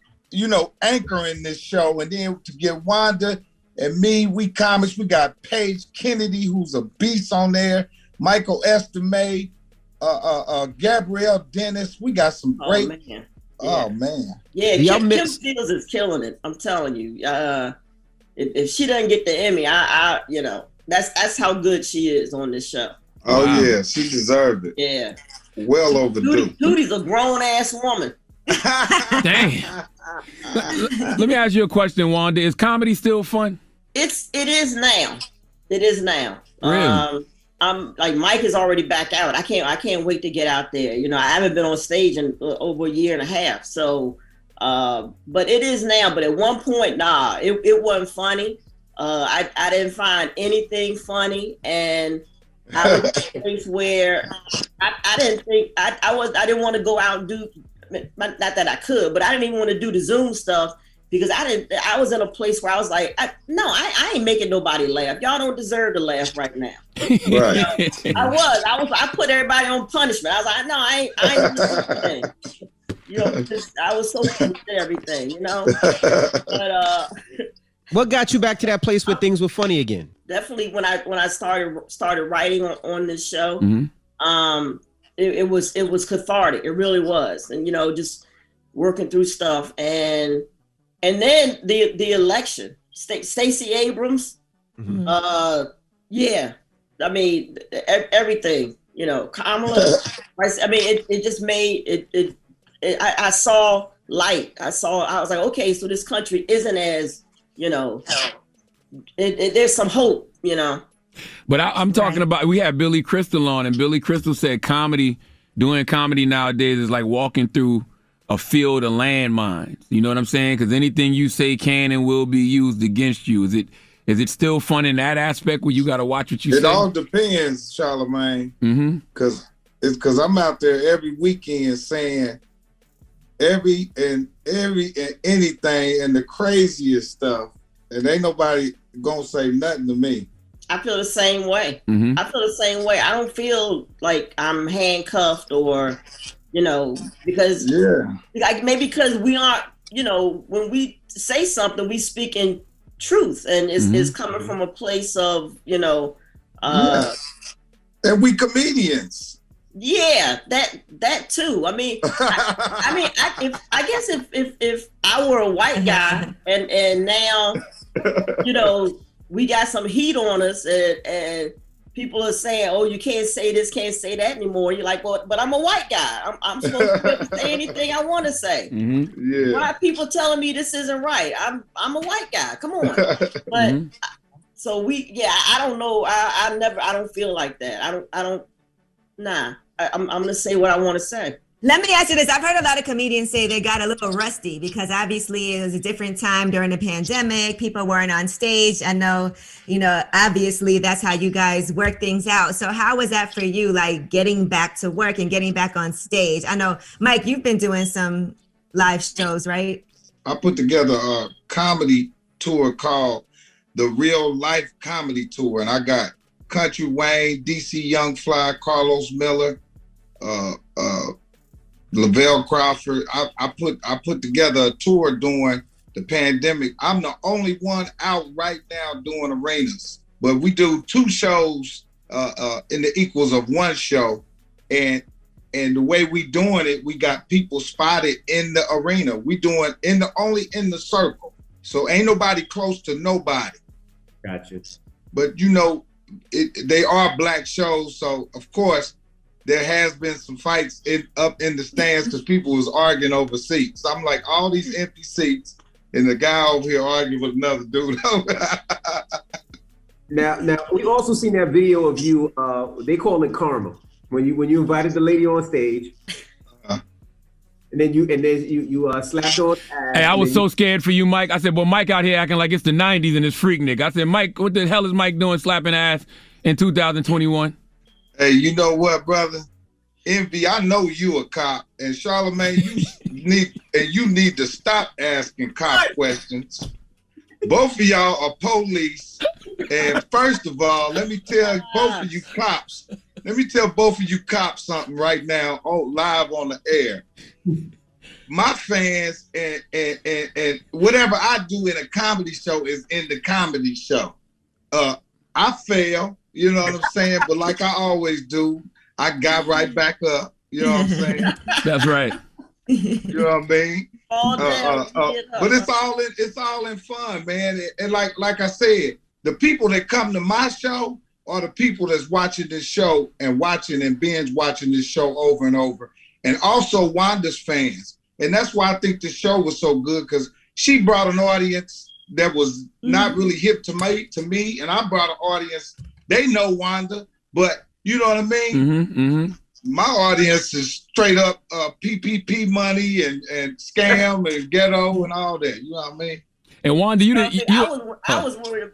Q: anchoring this show. And then to get Wanda and me, we comics, we got Paige Kennedy, who's a beast on there, Michael Estimate, Gabrielle Dennis. We got some great. Oh man.
P: Yeah, Kim Fields is killing it. I'm telling you. If she doesn't get the Emmy, that's how good she is on this show.
Q: Oh yeah, she deserved it.
P: Yeah.
Q: Well overdue.
P: Tootie's a grown ass woman.
B: Dang. Let me ask you a question, Wanda. Is comedy still fun?
P: It is now. It is now.
B: Really?
P: I'm like, Mike is already back out. I can't wait to get out there. I haven't been on stage in over a year and a half. So, but it is now. But at one point, it wasn't funny. I didn't find anything funny, and I was at a place where I didn't think I didn't want to go out and do. Not that I could, but I didn't even want to do the Zoom stuff, because I was in a place where I was like, I ain't making nobody laugh. Y'all don't deserve to laugh right now.
Q: Right.
P: I put everybody on punishment. I was like, no, I ain't doing anything. I was so close to everything, But
O: what got you back to that place where things were funny again?
P: Definitely when I started writing on this show, it was cathartic. It really was, and just working through stuff, and then the election, Stacey Abrams, yeah, I mean everything, Kamala. I mean it just made it. I saw light. I was like, okay, so this country isn't as there's some hope, But
B: I'm talking about, we had Billy Crystal on, and Billy Crystal said comedy doing comedy nowadays is like walking through a field of landmines. You know what I'm saying? Because anything you say can and will be used against you. Is it still fun in that aspect where you got to watch what you say?
Q: It all depends, Charlamagne.
B: Mm-hmm.
Q: Because I'm out there every weekend saying anything and the craziest stuff, and ain't nobody gonna say nothing to me.
P: I feel the same way.
B: Mm-hmm.
P: I feel the same way. I don't feel like I'm handcuffed or, because because we aren't, when we say something, we speak in truth, and it's coming from a place of,
Q: and we comedians.
P: Yeah, that too. I mean, I guess if I were a white guy and now, we got some heat on us and people are saying, oh, you can't say this, can't say that anymore. You're like, well, but I'm a white guy. I'm supposed to say anything I want to say.
B: Mm-hmm.
Q: Yeah.
P: Why are people telling me this isn't right? I'm a white guy. Come on. But so I don't know. I don't feel like that. I'm gonna say what I want to say.
C: Let me ask you this. I've heard a lot of comedians say they got a little rusty because obviously it was a different time during the pandemic. People weren't on stage. I know, obviously that's how you guys work things out. So how was that for you, like getting back to work and getting back on stage? I know, Mike, you've been doing some live shows, right?
Q: I put together a comedy tour called the Real Life Comedy Tour, and I got Country Wayne, DC Young Fly, Carlos Miller, Lavelle Crawford. I put together a tour during the pandemic. I'm the only one out right now doing arenas, but we do 2 shows in the equals of 1 show, and the way we doing it, we got people spotted in the arena. We doing only in the circle, so ain't nobody close to nobody.
O: Gotcha.
Q: But they are black shows, so of course there has been some fights up in the stands because people was arguing over seats. I'm like, all these empty seats, and the guy over here arguing with another dude.
O: Now we've also seen that video of you. They call it karma when you invited the lady on stage, and then you slapped on.
B: Hey, I was so scared for you, Mike. I said, well, Mike out here acting like it's the 90s and it's Freaknik. I said, Mike, what the hell is Mike doing slapping ass in 2021?
Q: Hey, you know what, brother? Wnba, I know you a cop, and Charlamagne, you need to stop asking cop questions. Both of y'all are police, and first of all, let me tell both of you cops something right now, live on the air. My fans and whatever I do in a comedy show is in the comedy show. I fail. You know what I'm saying? But like I always do, I got right back up. You know what I'm saying?
B: That's right.
Q: You know what I mean? But it's all in fun, man. And like I said, the people that come to my show are the people that's watching this show and watching and binge watching this show over and over. And also Wanda's fans. And that's why I think the show was so good, because she brought an audience that was not really hip to me, and I brought an audience. They know Wanda, but you know what I mean?
B: Mm-hmm.
Q: My audience is straight up PPP money and scam and ghetto and all that. You know what I mean?
B: And Wanda,
P: I was worried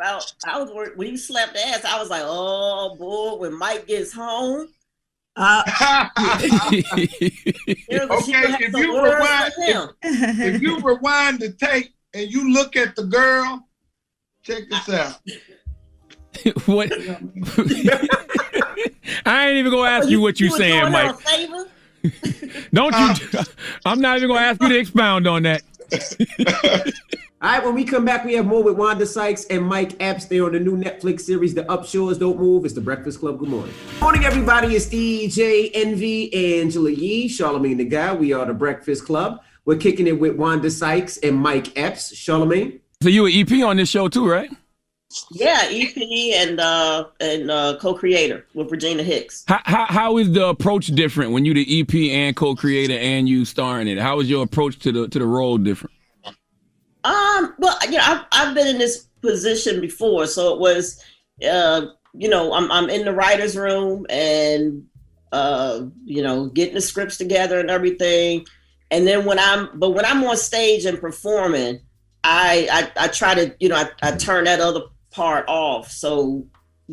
P: when you slapped the ass. I was like, oh boy, when Mike gets home.
Q: If you rewind the tape and you look at the girl, check this out.
B: What? I ain't even gonna ask you what you saying, Mike. Don't you? I'm not even gonna ask you to expound on that.
O: All right, when we come back, we have more with Wanda Sykes and Mike Epps. They're on the new Netflix series, The Upshores Don't Move. It's The Breakfast Club. Good morning. Good morning, everybody. It's DJ, Wnba, Angela Yee, Charlamagne the Guy. We are The Breakfast Club. We're kicking it with Wanda Sykes and Mike Epps. Charlamagne?
B: So you an EP on this show too, right?
P: Yeah, EP and co-creator with Regina Hicks.
B: How is the approach different when you the EP and co-creator and you starring in it? How is your approach to the role different?
P: Well, I've been in this position before, so it was, I'm in the writer's room and getting the scripts together and everything. And then when I'm on stage and performing, I try to, I turn that other part off so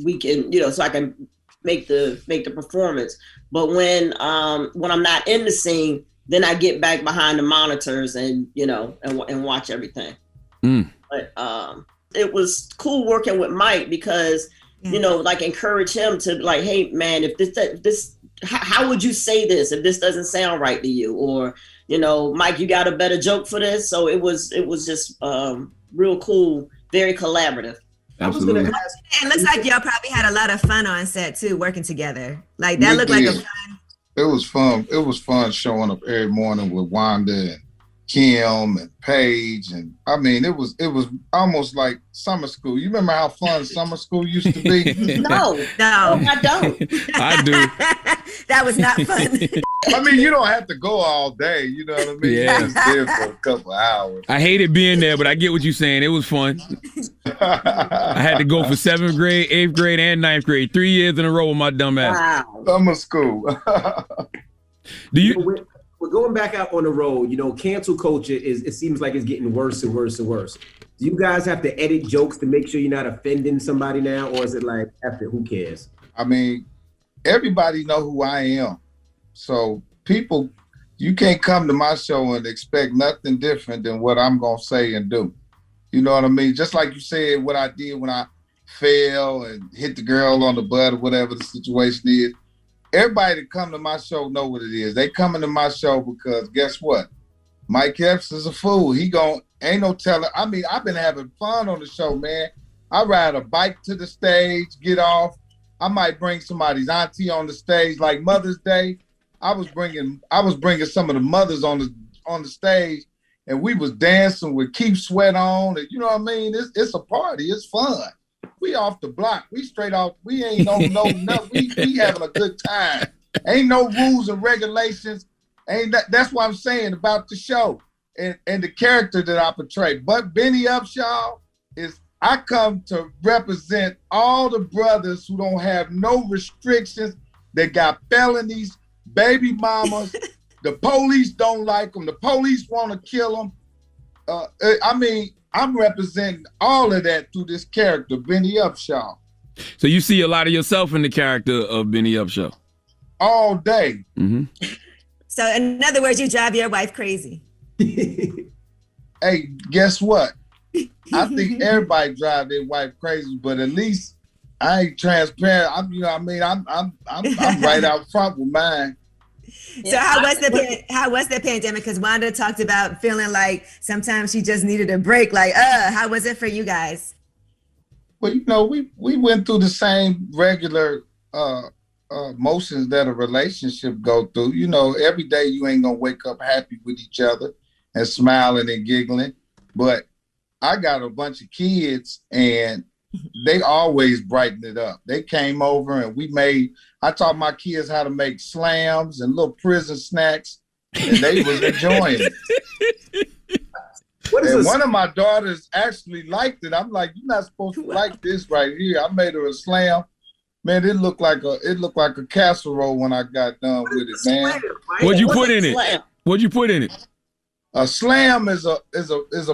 P: we can, so I can make the performance. But when I'm not in the scene, then I get back behind the monitors and watch everything. But it was cool working with Mike because encourage him to hey man, if this how would you say this if this doesn't sound right to you, or Mike, you got a better joke for this. So it was just real cool, very collaborative.
B: Absolutely.
C: It looks like y'all probably had a lot of fun on set too, working together. Like that looked like a fun.
Q: It was fun. It was fun showing up every morning with Wanda and Kim and Paige, and I mean, it was almost like summer school. You remember how fun summer school used to be?
P: No, I don't.
B: I do.
C: That was not fun.
Q: I mean, you don't have to go all day. You know what I mean?
B: Yeah.
Q: You're just there for a couple of hours.
B: I hated being there, but I get what you're saying. It was fun. I had to go for 7th grade, 8th grade, and 9th grade, 3 years in a row with my dumb ass.
P: Wow.
Q: Summer school.
B: Do you?
O: We're going back out on the road. Cancel culture it seems like it's getting worse and worse and worse. Do you guys have to edit jokes to make sure you're not offending somebody now, or is it like, after who cares?
Q: I mean, everybody know who I am. So people, you can't come to my show and expect nothing different than what I'm going to say and do. You know what I mean? Just like you said, what I did when I fell and hit the girl on the butt or whatever the situation is. Everybody that come to my show know what it is. They coming to my show because guess what? Mike Epps is a fool. Ain't no telling. I mean, I've been having fun on the show, man. I ride a bike to the stage, get off. I might bring somebody's auntie on the stage, like Mother's Day. I was bringing some of the mothers on the stage, and we was dancing with Keep Sweat on. And you know what I mean? It's a party. It's fun. We off the block. We straight off. We ain't no nothing. We having a good time. Ain't no rules and regulations. That's what I'm saying about the show and the character that I portray. But Benny Upshaw I come to represent all the brothers who don't have no restrictions. They got felonies, baby mamas. The police don't like them. The police want to kill them. I mean, I'm representing all of that through this character, Benny Upshaw.
B: So you see a lot of yourself in the character of Benny Upshaw?
Q: All day.
B: Mm-hmm.
C: So in other words, you drive your wife crazy.
Q: Hey, guess what? I think everybody drive their wife crazy, but at least I ain't transparent. I'm right out front with mine.
C: So how was the pandemic? Because Wanda talked about feeling like sometimes she just needed a break. Like, how was it for you guys?
Q: Well, we went through the same regular motions that a relationship go through. Every day you ain't gonna wake up happy with each other and smiling and giggling. But I got a bunch of kids and they always brighten it up. They came over and I taught my kids how to make slams and little prison snacks, and they was enjoying it. One of my daughters actually liked it. I'm like, you're not supposed to like this right here. I made her a slam. Man, it looked like a casserole when I got done with it, man.
B: What'd you put in it? What'd you put in it?
Q: A slam is a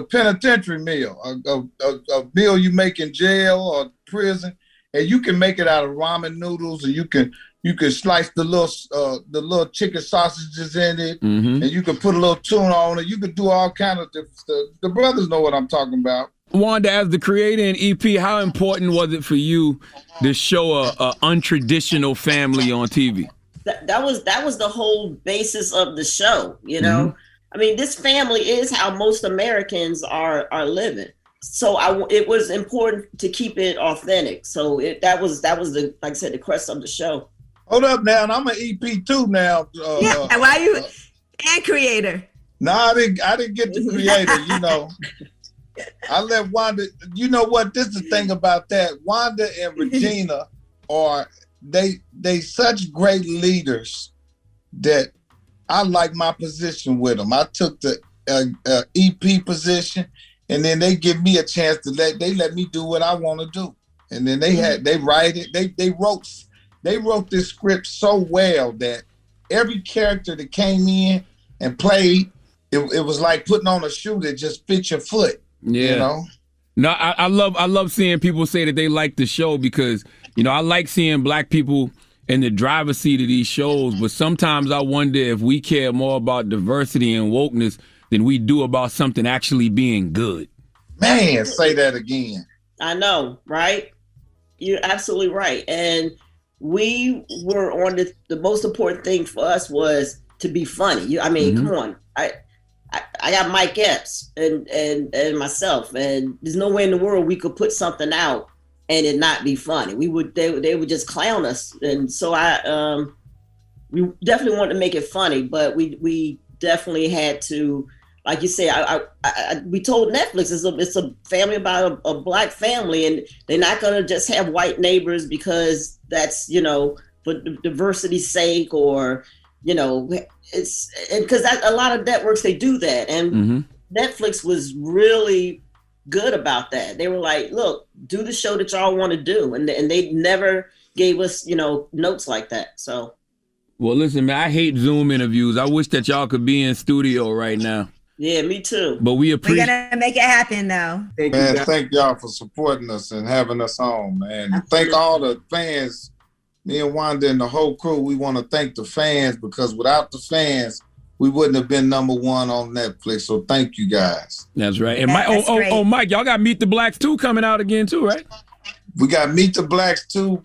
Q: penitentiary meal, a meal you make in jail or prison, and you can make it out of ramen noodles, and you can slice the little chicken sausages in it, and you can put a little tuna on it. You can do all kind of different stuff. The brothers know what I'm talking about.
B: Wanda, as the creator and EP, how important was it for you to show a untraditional family on TV?
P: That was the whole basis of the show, Mm-hmm. I mean, this family is how most Americans are living. So it was important to keep it authentic. So that was the, like I said, the crest of the show.
Q: Hold up now, and I'm an EP too now.
C: Why you and creator?
Q: No, I didn't get the creator. I let Wanda. You know what? This is the thing about that. Wanda and Regina they such great leaders that I like my position with them. I took the EP position, and then they give me a chance to let me do what I want to do. And then they write it. They wrote they wrote this script so well that every character that came in and played, it was like putting on a shoe that just fits your foot.
B: Yeah.
Q: You know?
B: No, I love seeing people say that they like the show because, you know, I like seeing black people in the driver's seat of these shows, but sometimes I wonder if we care more about diversity and wokeness than we do about something actually being good.
Q: Man, say that again.
P: I know, right? You're absolutely right. And we were on the most important thing for us was to be funny. I mean, come on. I got Mike Epps and myself, and there's no way in the world we could put something out and it not be funny. They would just clown us. And so we definitely wanted to make it funny, but we definitely had to, like you say, we told Netflix it's a family about a black family, and they're not going to just have white neighbors because that's, you know, for diversity's sake, or, you know, it's because a lot of networks, they do that. And Netflix was really good about that. They were like, look, do the show that y'all want to do. And they never gave us, you know, notes like that. So.
B: Well, listen, man, I hate Zoom interviews. I wish that y'all could be in studio right now.
P: Yeah, me too.
B: But we appreciate.
C: We're gonna make it happen, though.
Q: Thank y'all for supporting us and having us on, man. And thank all the fans. Me and Wanda and the whole crew, we want to thank the fans, because without the fans, we wouldn't have been #1 on Netflix. So thank you guys.
B: That's right. And Mike, Mike, y'all got Meet the Blacks 2 coming out again too, right?
Q: We got Meet the Blacks 2,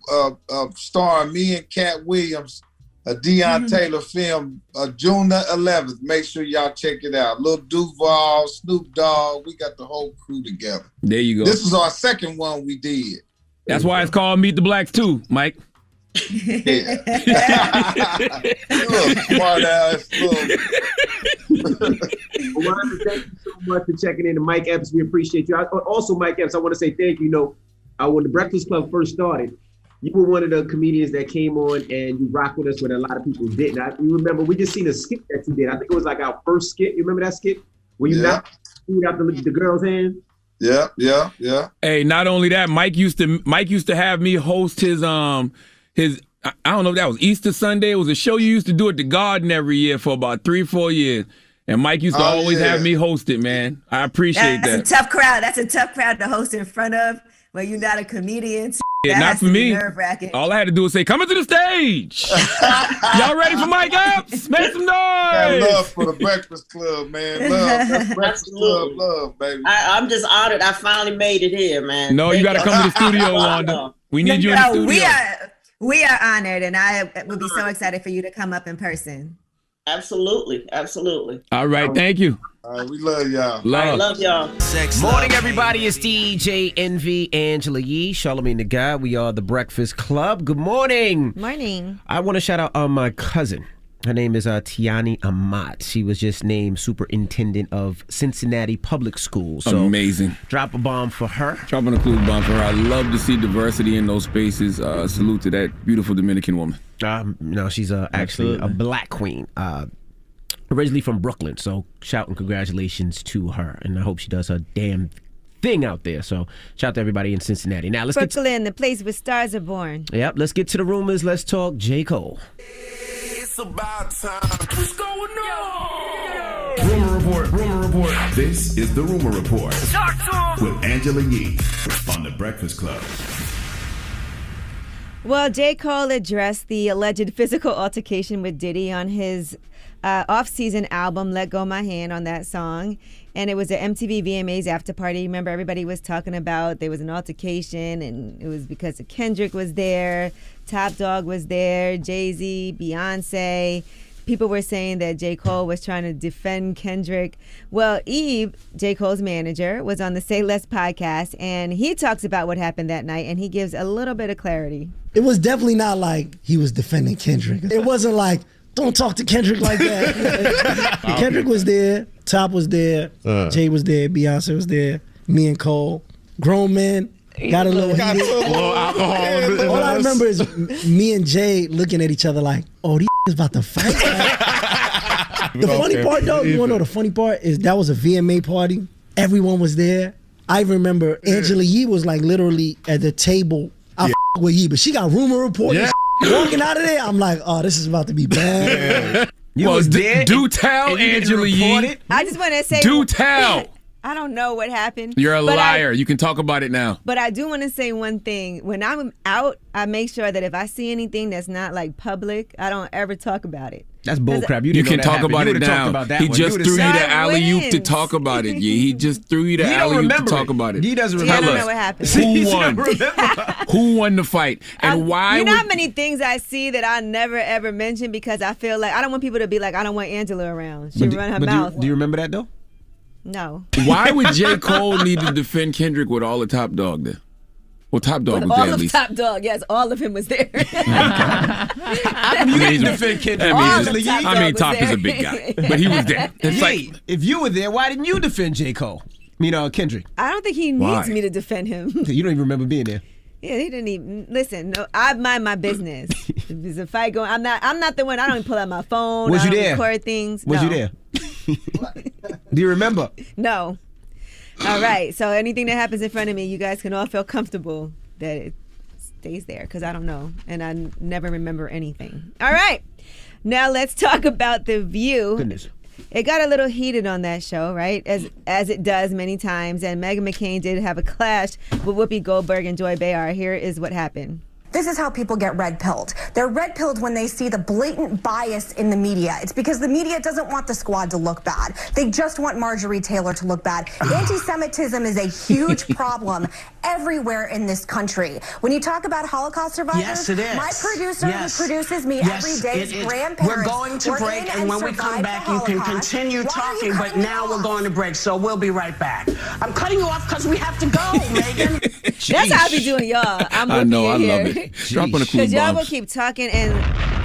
Q: starring me and Cat Williams, a Deion Taylor film, June the 11th. Make sure y'all check it out. Lil Duval, Snoop Dogg, we got the whole crew together.
B: There you go.
Q: This is our second one we did.
B: That's why it's called Meet the Blacks 2, Mike.
Q: Yeah. Look, smart ass.
O: Wanda, thank you so much for checking in. To Mike Epps, we appreciate you. Also, Mike Epps, I want to say thank you. You know, when the Breakfast Club first started, you were one of the comedians that came on and you rocked with us when a lot of people didn't. You remember, we just seen a skit that you did. I think it was like our first skit. You remember that skit? Where you knocked food out the girl's hand?
Q: Yeah.
B: Hey, not only that, Mike used to have me host his I don't know if that was Easter Sunday. It was a show you used to do at the Garden every year for about 3-4 years. And Mike used to always have me host it, man. I appreciate that.
C: That's a tough crowd. That's a tough crowd to host in front of when you're not a comedian.
B: Yeah, not for me. All I had to do was say, "Come into the stage." Y'all ready for Mike Epps? Make some noise.
Q: Got love for the Breakfast Club, man. Love. That's Breakfast Club love, baby.
P: I'm just honored. I finally made it here, man.
B: No, you got to come to the studio, Wanda. We need you in the studio.
C: We are honored, and I would be so excited for you to come up in person.
P: Absolutely.
B: All right, thank you.
Q: All right, we love y'all.
P: Love y'all.
A: Morning, everybody. It's DJ Wnba, Angela Yee, Charlamagne the Guy. We are the Breakfast Club. Good morning.
C: Morning.
A: I want to shout out my cousin. Her name is Tiani Amat. She was just named superintendent of Cincinnati Public Schools. So
B: amazing.
A: Drop a bomb for her.
B: Dropping a clue bomb for her. I love to see diversity in those spaces. Salute to that beautiful Dominican woman.
A: No, she's actually a black queen. Originally from Brooklyn. So shout and congratulations to her. And I hope she does her damn thing out there. So shout out to everybody in Cincinnati. Now let's
C: Brooklyn, the place where stars are born.
A: Yep, let's get to the rumors. Let's talk J. Cole.
I: It's about time. What's going on?
F: Rumor report. This is the Rumor Report with Angela Yee on the Breakfast Club.
C: Well, J. Cole addressed the alleged physical altercation with Diddy on his off-season album, Let Go My Hand, on that song. And it was an MTV VMAs after party. Remember, everybody was talking about there was an altercation, and it was because Kendrick was there, Top Dog was there, Jay-Z, Beyonce. People were saying that J. Cole was trying to defend Kendrick. Well, Eve, J. Cole's manager, was on the Say Less podcast, and he talks about what happened that night, and he gives a little bit of clarity.
R: It was definitely not like he was defending Kendrick. It wasn't like, don't talk to Kendrick like that. Kendrick was there, Top was there, Jay was there, Beyonce was there, me and Cole, grown men. Got a little heated.
B: Alcohol.
R: All I remember is me and Jay looking at each other like, oh, these is about to fight. The funny part, though, you want to know the funny part is that was a VMA party. Everyone was there. I remember Angela Yee was like literally at the table. I with Yee, but she got rumor report. Yeah. Walking out of there, I'm like, oh, this is about to be bad.
A: You was there.
B: Do tell, Angela Yee.
C: I just want to say.
B: Do tell.
C: I don't know what happened.
B: You're a liar. You can talk about it now.
C: But I do want to say one thing. When I'm out, I make sure that if I see anything that's not like public, I don't ever talk about it.
A: That's bullcrap.
B: You can talk about it now. He just threw you the alley-oop to talk about it. Yeah, he just threw you the alley-oop to talk about it.
A: He doesn't
C: I
A: remember.
C: don't know what happened.
B: Who won? Who won the fight? And why?
C: You know how many things I see that I never ever mention because I feel like I don't want people to be like, I don't want Angela around. She run her mouth.
A: Do you remember that though?
C: No.
B: Why would J. Cole need to defend Kendrick with all the Top Dog there? Well, Top Dog was there
C: all
B: at
C: of
B: least.
C: Top Dog, yes, all of him was there.
A: You didn't defend Kendrick.
B: I mean, Top is a big guy, but he was there. It's
A: Hey, if you were there, why didn't you defend J. Cole? Kendrick.
C: I don't think he needs me to defend him.
A: You don't even remember being there.
C: Yeah, he didn't even listen. No, I mind my business. If there's a fight going, I'm not the one. I don't even pull out my phone.
A: Was
C: I
A: you
C: don't
A: there?
C: record things.
A: Was
C: No.
A: you there? Do you remember?
C: No. All right. So anything that happens in front of me, you guys can all feel comfortable that it stays there because I don't know and I never remember anything. All right. Now let's talk about The View.
A: Goodness.
C: It got a little heated on that show, right? As it does many times. And Meghan McCain did have a clash with Whoopi Goldberg and Joy Behar. Here is what happened.
S: This is how people get red-pilled. They're red-pilled when they see the blatant bias in the media. It's because the media doesn't want the squad to look bad. They just want Marjorie Taylor to look bad. Anti-Semitism is a huge problem everywhere in this country. When you talk about Holocaust survivors,
I: Yes, it is.
S: my producer who produces me every day, his grandparents
I: We're going to
S: were
I: break,
S: in
I: and when we come
S: survived
I: back,
S: the
I: you can
S: Holocaust.
I: continue
S: Why are you
I: talking, but
S: cutting me
I: now we're
S: off?
I: going to break, so we'll be right back. I'm cutting you off because we have to go, Megan.
C: That's how I be doing y'all. I'm
B: I know, I
C: here.
B: love it. Dropping the clue
C: Because y'all will
B: bombs.
C: keep talking, and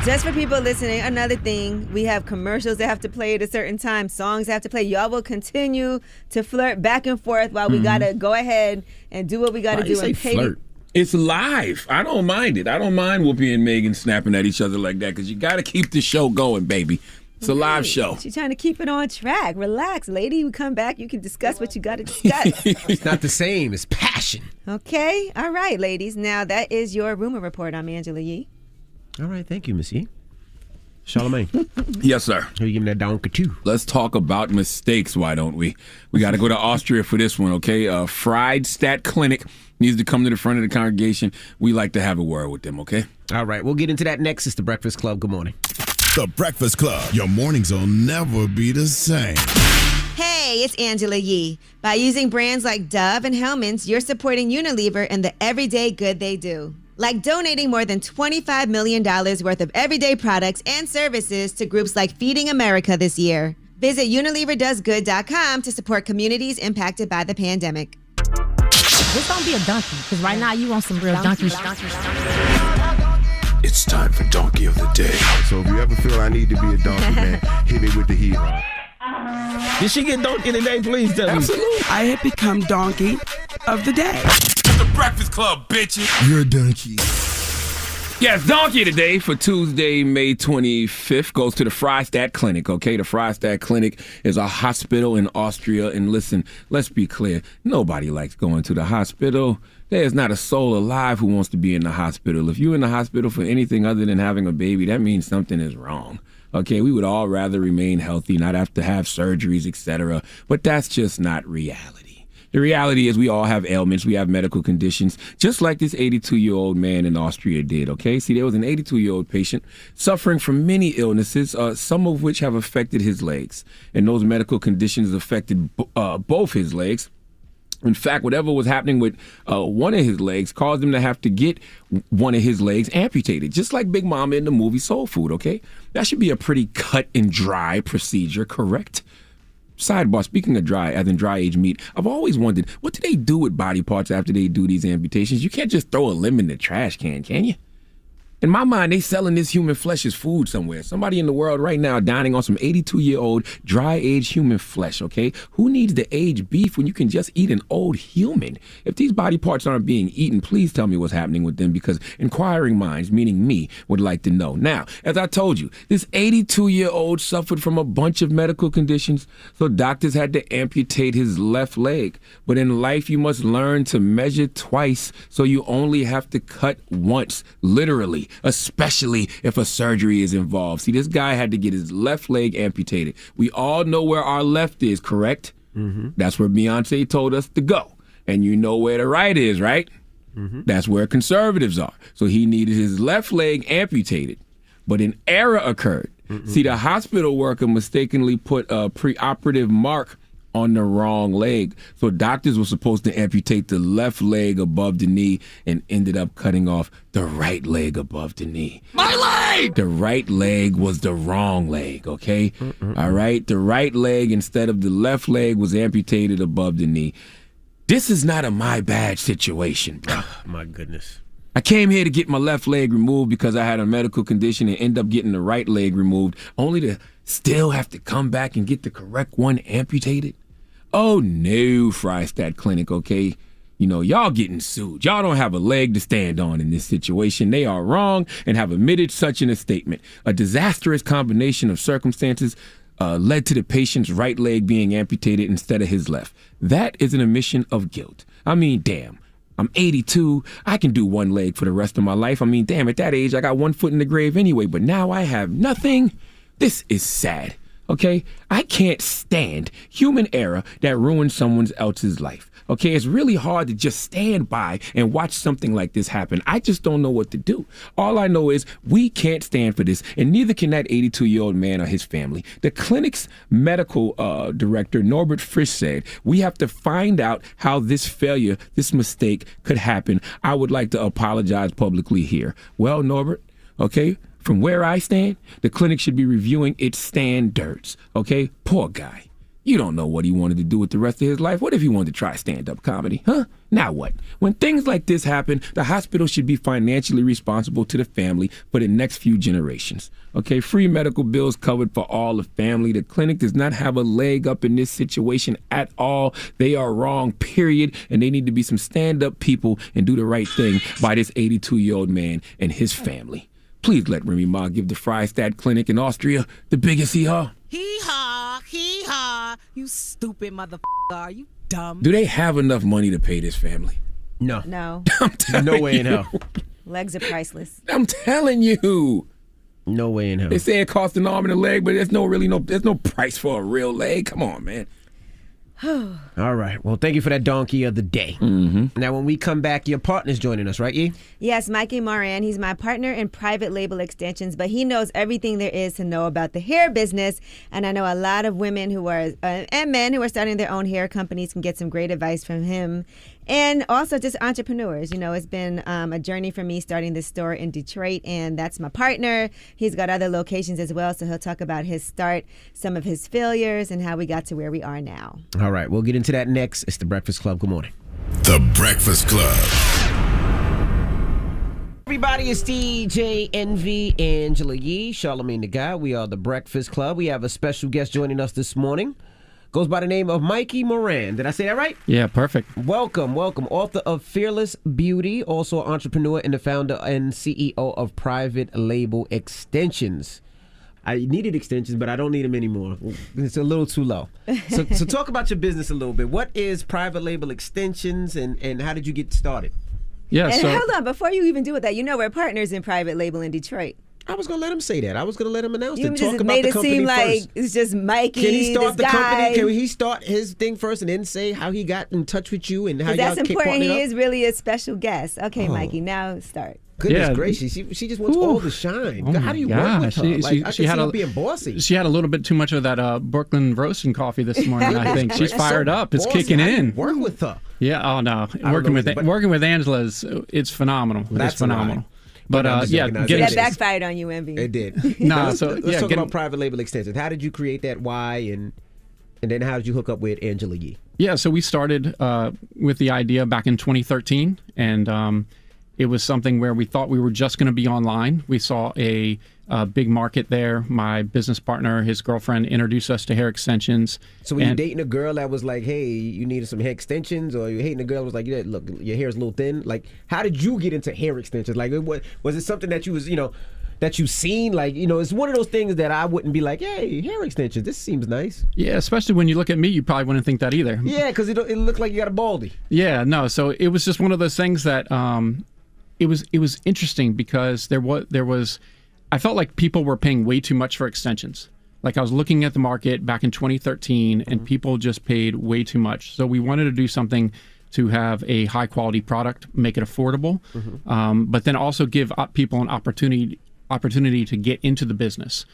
C: just for people listening, another thing, we have commercials that have to play at a certain time, songs have to play. Y'all will continue to flirt back and forth while we gotta go ahead and do what we gotta do and pay.
B: It's live. I don't mind it. I don't mind Whoopi and Megan snapping at each other like that because you got to keep the show going, baby. It's a live show.
C: She's trying to keep it on track. Relax, lady. We come back, you can discuss what you gotta discuss.
A: It's not the same. It's passion.
C: Okay, all right, ladies. Now that is your rumor report. I'm Angela Yee.
A: All right, thank you, Miss Yee. Charlamagne.
B: Yes, sir.
A: Who you giving that down too?
B: Let's talk about mistakes, why don't we? We got to go to Austria for this one, okay? Fried Stat Clinic needs to come to the front of the congregation. We like to have a word with them, okay?
A: All right, we'll get into that next. It's The Breakfast Club. Good morning.
F: The Breakfast Club. Your mornings will never be the same.
C: Hey, it's Angela Yee. By using brands like Dove and Hellmann's, you're supporting Unilever and the everyday good they do. Like donating more than $25 million worth of everyday products and services to groups like Feeding America this year. Visit UnileverDoesGood.com to support communities impacted by the pandemic.
T: Just don't be a donkey, because right now you want some real donkey.
U: It's time for Donkey of the Day. So if you ever feel I need to be a donkey, man, hit me with the heat.
A: Did she get donkey today? Please tell me.
U: Absolutely.
V: I have become Donkey of the Day.
B: The Breakfast Club, bitches.
F: You're a donkey.
B: Yes, Donkey today for Tuesday, May 25th goes to the Freistadt Clinic, okay? The Freistadt Clinic is a hospital in Austria. And listen, let's be clear. Nobody likes going to the hospital. There's not a soul alive who wants to be in the hospital. If you're in the hospital for anything other than having a baby, that means something is wrong. Okay, we would all rather remain healthy, not have to have surgeries, etc. But that's just not reality. The reality is we all have ailments, we have medical conditions, just like this 82-year-old man in Austria did, okay? See, there was an 82-year-old patient suffering from many illnesses, some of which have affected his legs. And those medical conditions affected both his legs. In fact, whatever was happening with one of his legs caused him to have to get one of his legs amputated, just like Big Mama in the movie Soul Food, okay? That should be a pretty cut and dry procedure, correct? Sidebar, speaking of dry, as in dry aged meat, I've always wondered, what do they do with body parts after they do these amputations? You can't just throw a limb in the trash can you? In my mind, they selling this human flesh as food somewhere. Somebody in the world right now dining on some 82-year-old dry-aged human flesh, okay? Who needs to age beef when you can just eat an old human? If these body parts aren't being eaten, please tell me what's happening with them, because inquiring minds, meaning me, would like to know. Now, as I told you, this 82-year-old suffered from a bunch of medical conditions, so doctors had to amputate his left leg. But in life, you must learn to measure twice, so you only have to cut once, literally. especially if a surgery is involved. See, this guy had to get his left leg amputated. We all know where our left is, correct? Mm-hmm. That's where Beyonce told us to go. And you know where the right is, right? Mm-hmm. That's where conservatives are. So he needed his left leg amputated. But an error occurred. Mm-hmm. See, the hospital worker mistakenly put a preoperative mark on the wrong leg. So doctors were supposed to amputate the left leg above the knee and ended up cutting off the right leg above the knee. My leg! The right leg was the wrong leg, okay? Mm-mm. All right? The right leg instead of the left leg was amputated above the knee. This is not a my bad situation, bro.
A: My goodness.
B: I came here to get my left leg removed because I had a medical condition and end up getting the right leg removed, only to still have to come back and get the correct one amputated? Oh no, Frystat Clinic, okay? You know, y'all getting sued. Y'all don't have a leg to stand on in this situation. They are wrong and have admitted such in a statement. A disastrous combination of circumstances led to the patient's right leg being amputated instead of his left. That is an admission of guilt. I mean, damn. I'm 82. I can do one leg for the rest of my life. I mean, damn, at that age, I got one foot in the grave anyway, but now I have nothing. This is sad, okay? I can't stand human error that ruins someone else's life. Okay, it's really hard to just stand by and watch something like this happen. I just don't know what to do. All I know is we can't stand for this, and neither can that 82-year-old man or his family. The clinic's medical director, Norbert Frisch, said, we have to find out how this failure, this mistake could happen. I would like to apologize publicly here. Well, Norbert, okay, from where I stand, the clinic should be reviewing its standards, okay? Poor guy. You don't know what he wanted to do with the rest of his life. What if he wanted to try stand-up comedy, huh? Now what? When things like this happen, the hospital should be financially responsible to the family for the next few generations. Okay, free medical bills covered for all the family. The clinic does not have a leg up in this situation at all. They are wrong, period, and they need to be some stand-up people and do the right thing by this 82-year-old man and his family. Please let Wnba give the Frystat Clinic in Austria the biggest hee-haw.
D: Hee-haw, you stupid motherfucker. Are you dumb?
B: Do they have enough money to pay this family?
A: No.
C: No.
A: No way in hell.
C: Legs are priceless.
B: I'm telling you.
A: No way in hell.
B: They say it costs an arm and a leg, but there's no price for a real leg. Come on, man.
A: All right. Well, thank you for that donkey of the day. Mm-hmm. Now, when we come back, your partner's joining us, right, Ye?
C: Yes, Mikey Moran. He's my partner in private label extensions, but he knows everything there is to know about the hair business. And I know a lot of women who are, and men who are starting their own hair companies can get some great advice from him. And also just entrepreneurs. You know, it's been a journey for me starting this store in Detroit, and that's my partner. He's got other locations as well, so he'll talk about his start, some of his failures, and how we got to where we are now.
A: All right, we'll get into that next. It's The Breakfast Club. Good morning.
F: The Breakfast Club.
A: Everybody, it's DJ, Wnba, Angela Yee, Charlamagne the Guy. We are The Breakfast Club. We have a special guest joining us this morning. Goes by the name of Mikey Moran. Did I say that right?
W: Yeah, perfect.
A: Welcome. Author of Fearless Beauty, also an entrepreneur and the founder and CEO of Private Label Extensions. I needed extensions, but I don't need them anymore. It's a little too low. So talk about your business a little bit. What is Private Label Extensions, and how did you get started?
W: Yeah.
C: And hold on, before you even do with that, you know we're partners in Private Label in Detroit.
A: I was gonna let him say that. I was gonna let him announce it.
C: You
A: Talk
C: just
A: about
C: made
A: the
C: it
A: company
C: seem like
A: first.
C: it's just Mikey.
A: Can he start
C: this
A: the
C: guy.
A: company? Can he start his thing first and then say how he got in touch with you and how y'all
C: That's
A: partnered
C: important. He
A: up?
C: is really a special guest. Okay,
A: Oh.
C: Mikey, now start.
A: Goodness gracious, she just wants all the shine.
W: Oh
A: How do you
W: my
A: work with
W: gosh.
A: her?
W: She had
A: her
W: a,
A: being bossy.
W: She had a little bit too much of that Brooklyn roasting coffee this morning. I think she's fired
A: So
W: up. It's
A: bossy.
W: kicking
A: How do you
W: in.
A: work with her.
W: Yeah. Oh no.
A: don't
W: Working
A: know,
W: with
A: but-
W: working with Angela it's phenomenal.
A: That's
W: It's phenomenal.
A: right.
W: But
A: I'm just
W: yeah,
A: joking.
W: getting
C: That backfired on you, Wnba.
A: It did.
W: Nah,
A: let's
W: so,
A: let's
W: yeah,
A: talk
W: getting-
A: about Private Label Extensions. How did you create that? Why? And then how did you hook up with Angela Yee?
W: Yeah, so we started with the idea back in 2013, and it was something where we thought we were just going to be online. We saw a big market there. My business partner, his girlfriend, introduced us to hair extensions.
A: So were you dating a girl that was like, hey, you needed some hair extensions? Or you hating a girl that was like, yeah, look, your hair's a little thin? Like, how did you get into hair extensions? Like, was it something that you was, that you've seen? Like, it's one of those things that I wouldn't be like, hey, hair extensions, this seems nice.
W: Yeah, especially when you look at me, you probably wouldn't think that either.
A: Yeah, because it looked like you got a baldy.
W: Yeah, no, so it was just one of those things that it was interesting because there was I felt like people were paying way too much for extensions. Like I was looking at the market back in 2013 and people just paid way too much. So we wanted to do something to have a high quality product, make it affordable, but then also give people an opportunity to get into the business.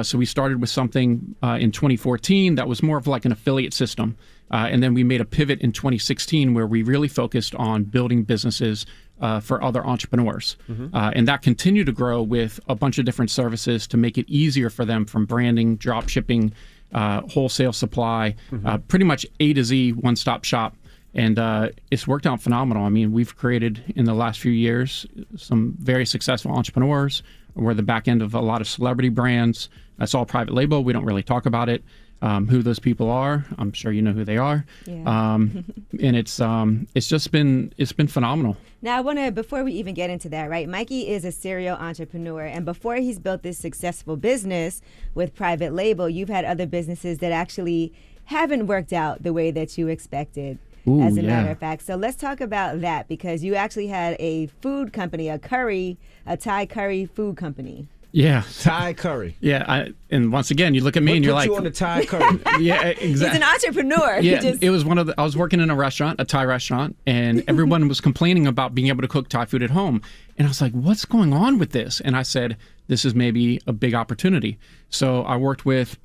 W: So we started with something in 2014 that was more of like an affiliate system. And then we made a pivot in 2016 where we really focused on building businesses for other entrepreneurs. And that continued to grow with a bunch of different services to make it easier for them, from branding, drop shipping, wholesale supply, pretty much A to Z, one-stop shop. And it's worked out phenomenal. I mean, we've created in the last few years some very successful entrepreneurs. We're the back end of a lot of celebrity brands. That's all private label. We don't really talk about it. Who those people are, I'm sure you know who they are. Yeah. And it's been phenomenal.
C: Now I want to, before we even get into that, right? Mikey is a serial entrepreneur, and before he's built this successful business with private label, you've had other businesses that actually haven't worked out the way that you expected.
W: Ooh,
C: as a matter of fact. So let's talk about that, because you actually had a food company, a Thai curry food company.
W: Yeah.
A: Thai curry.
W: Yeah. And once again, you look at me and you're like,
A: you on the Thai curry?
W: Yeah, exactly.
C: He's an entrepreneur.
W: Yeah. It was I was working in a Thai restaurant, and everyone was complaining about being able to cook Thai food at home. And I was like, what's going on with this? And I said, this is maybe a big opportunity. So I worked with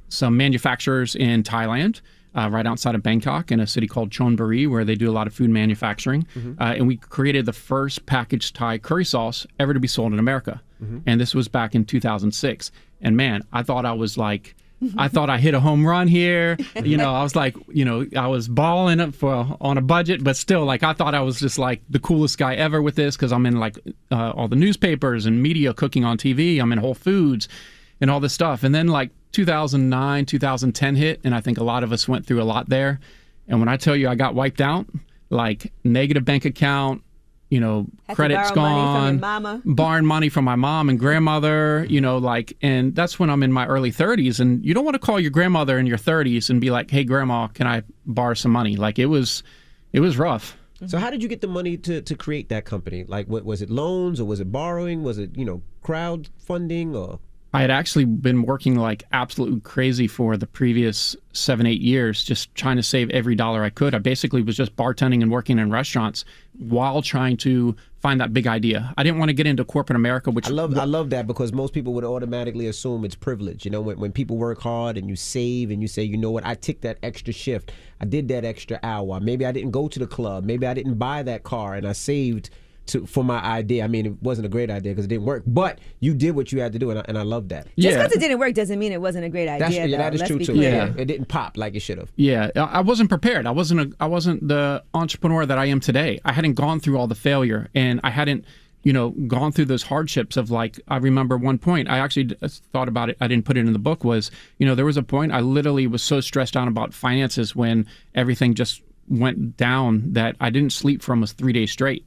W: some manufacturers in Thailand, right outside of Bangkok, in a city called Wnba, where they do a lot of food manufacturing. And we created the first packaged Thai curry sauce ever to be sold in America. And this was back in 2006. And man, I thought I was like, I thought I hit a home run here. You know, I was like, you know, I was balling it on a budget, but still, like, I thought I was just like the coolest guy ever with this, because I'm in like all the newspapers and media, cooking on TV. I'm in Whole Foods and all this stuff. And then like 2009, 2010 hit, and I think a lot of us went through a lot there. And when I tell you I got wiped out, like negative bank account, you know, credit's gone, borrowing money from my mom and grandmother, you know, like, and that's when I'm in my early 30s. And you don't want to call your grandmother in your 30s and be like, hey, grandma, can I borrow some money? Like, it was rough.
A: So how did you get the money to create that company? Like, what was it, loans, or was it borrowing? Was it, you know, crowdfunding, or?
W: I had actually been working like absolutely crazy for the previous 7-8 years, just trying to save every dollar I could. I basically was just bartending and working in restaurants while trying to find that big idea. I didn't want to get into corporate America, which
A: I love that, because most people would automatically assume it's privilege. You know, when people work hard and you save and you say, you know what, I took that extra shift, I did that extra hour, maybe I didn't go to the club, maybe I didn't buy that car, and I saved for my idea. I mean, it wasn't a great idea because it didn't work, but you did what you had to do, and I love that.
C: Just because it didn't work doesn't mean it wasn't a great idea.
A: That is true too. Yeah, it didn't pop like it should have.
W: Yeah, I wasn't prepared. I wasn't the entrepreneur that I am today. I hadn't gone through all the failure, and I hadn't, you know, gone through those hardships of, like, I remember one point, I actually thought about it, I didn't put it in the book, was, you know, there was a point I literally was so stressed out about finances when everything just went down that I didn't sleep for almost 3 days straight.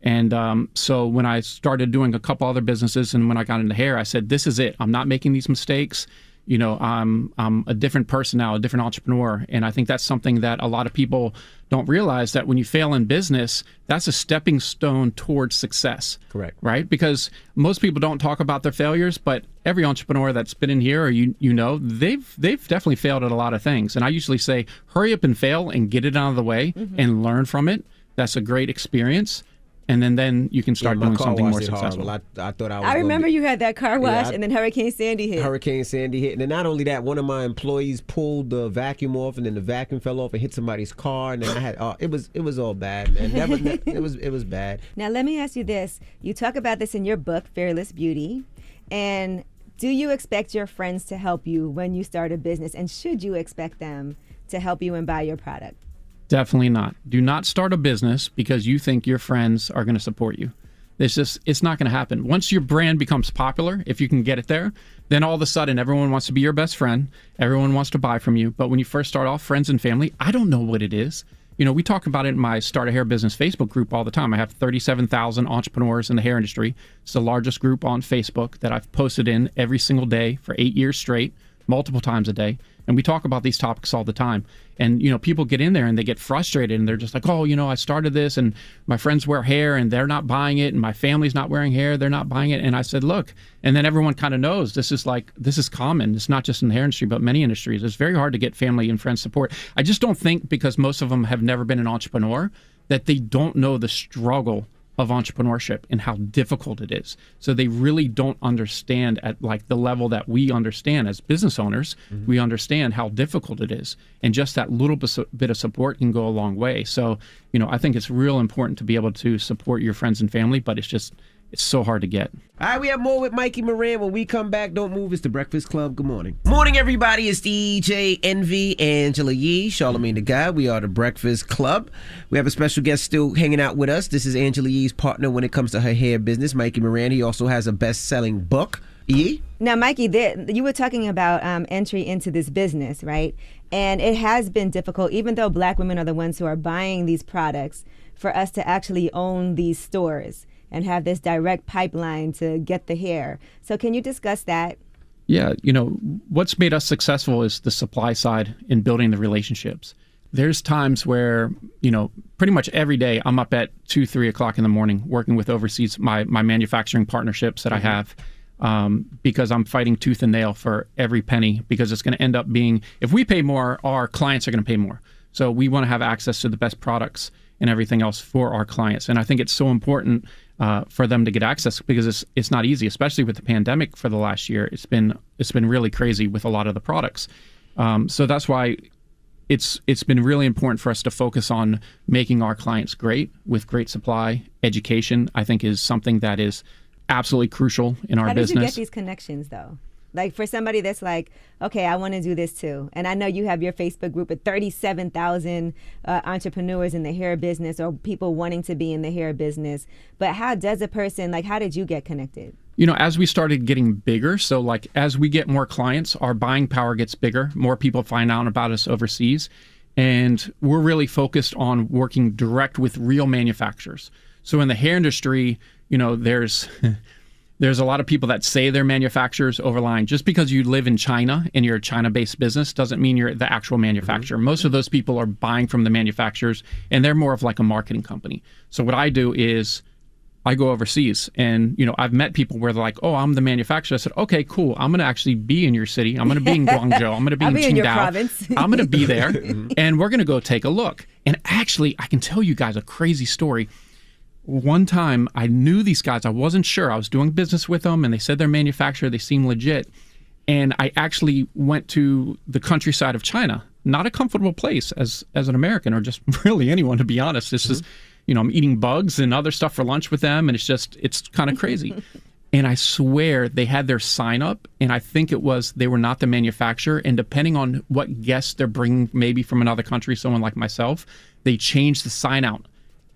W: And so when I started doing a couple other businesses, and when I got into hair, I said, this is it. I'm not making these mistakes. You know, I'm a different person now, a different entrepreneur. And I think that's something that a lot of people don't realize, that when you fail in business, that's a stepping stone towards success.
A: Correct.
W: Right? Because most people don't talk about their failures, but every entrepreneur that's been in here, or you know, they've definitely failed at a lot of things. And I usually say, hurry up and fail and get it out of the way and learn from it. That's a great experience. And then you can start doing something more successful.
A: I thought
C: I remember you had that car wash, and then Hurricane Sandy hit.
A: And then not only that, one of my employees pulled the vacuum off, and then the vacuum fell off and hit somebody's car, and then I had it was all bad, man. It was bad.
C: Now let me ask you this: you talk about this in your book, Fearless Beauty, and do you expect your friends to help you when you start a business, and should you expect them to help you and buy your product?
W: Definitely not. Do not start a business because you think your friends are going to support you. It's not going to happen. Once your brand becomes popular, if you can get it there, then all of a sudden everyone wants to be your best friend. Everyone wants to buy from you. But when you first start off, friends and family, I don't know what it is. You know, we talk about it in my Start a Hair Business Facebook group all the time. I have 37,000 entrepreneurs in the hair industry. It's the largest group on Facebook that I've posted in every single day for 8 years straight, multiple times a day. And we talk about these topics all the time. And, people get in there and they get frustrated and they're just like, oh, I started this and my friends wear hair and they're not buying it and my family's not wearing hair, they're not buying it. And I said, look, and then everyone kind of knows this is common. It's not just in the hair industry, but many industries. It's very hard to get family and friends support. I just don't think, because most of them have never been an entrepreneur, that they don't know the struggle of entrepreneurship and how difficult it is. So they really don't understand at the level that we understand as business owners. We understand how difficult it is. And just that little bit of support can go a long way. So, I think it's real important to be able to support your friends and family, but it's so hard to get.
A: All right, we have more with Mikey Moran. When we come back, don't move. It's the Breakfast Club. Good morning. Morning, everybody. It's DJ Wnba, Angela Yee, Charlamagne the Guy. We are the Breakfast Club. We have a special guest still hanging out with us. This is Angela Yee's partner when it comes to her hair business, Mikey Moran. He also has a best-selling book. Yee?
C: Now, Mikey, you were talking about entry into this business, right? And it has been difficult, even though Black women are the ones who are buying these products, for us to actually own these stores and have this direct pipeline to get the hair. So can you discuss that?
W: Yeah, what's made us successful is the supply side in building the relationships. There's times where, pretty much every day I'm up at 2, 3 o'clock in the morning working with overseas, my manufacturing partnerships that I have, because I'm fighting tooth and nail for every penny, because it's going to end up being, if we pay more, our clients are going to pay more. So we want to have access to the best products and everything else for our clients. And I think it's so important for them to get access, because it's not easy, especially with the pandemic for the last year. It's been really crazy with a lot of the products. So that's why it's been really important for us to focus on making our clients great with great supply. Education, I think, is something that is absolutely crucial in our business.
C: How did you get these connections, though? Like, for somebody that's like, okay, I want to do this too. And I know you have your Facebook group with 37,000 entrepreneurs in the hair business, or people wanting to be in the hair business. But how does a person, how did you get connected?
W: As we started getting bigger, so as we get more clients, our buying power gets bigger. More people find out about us overseas. And we're really focused on working direct with real manufacturers. So in the hair industry, there's a lot of people that say they're manufacturers over line. Just because you live in China and you're a China-based business doesn't mean you're the actual manufacturer. Most of those people are buying from the manufacturers, and they're more of like a marketing company. So what I do is I go overseas, and I've met people where they're like, oh, I'm the manufacturer. I said, okay, cool. I'm going to actually be in your city. I'm going to be in Guangzhou. I'm going to be in Qingdao. I'm going to be there, and we're going to go take a look. And actually, I can tell you guys a crazy story. One time, I knew these guys. I wasn't sure. I was doing business with them, and they said they're manufacturer. They seem legit. And I actually went to the countryside of China. Not a comfortable place as an American, or just really anyone, to be honest. This is, I'm eating bugs and other stuff for lunch with them, and it's kind of crazy. And I swear they had their sign up, and I think it was they were not the manufacturer. And depending on what guests they're bringing, maybe from another country, someone like myself, they changed the sign out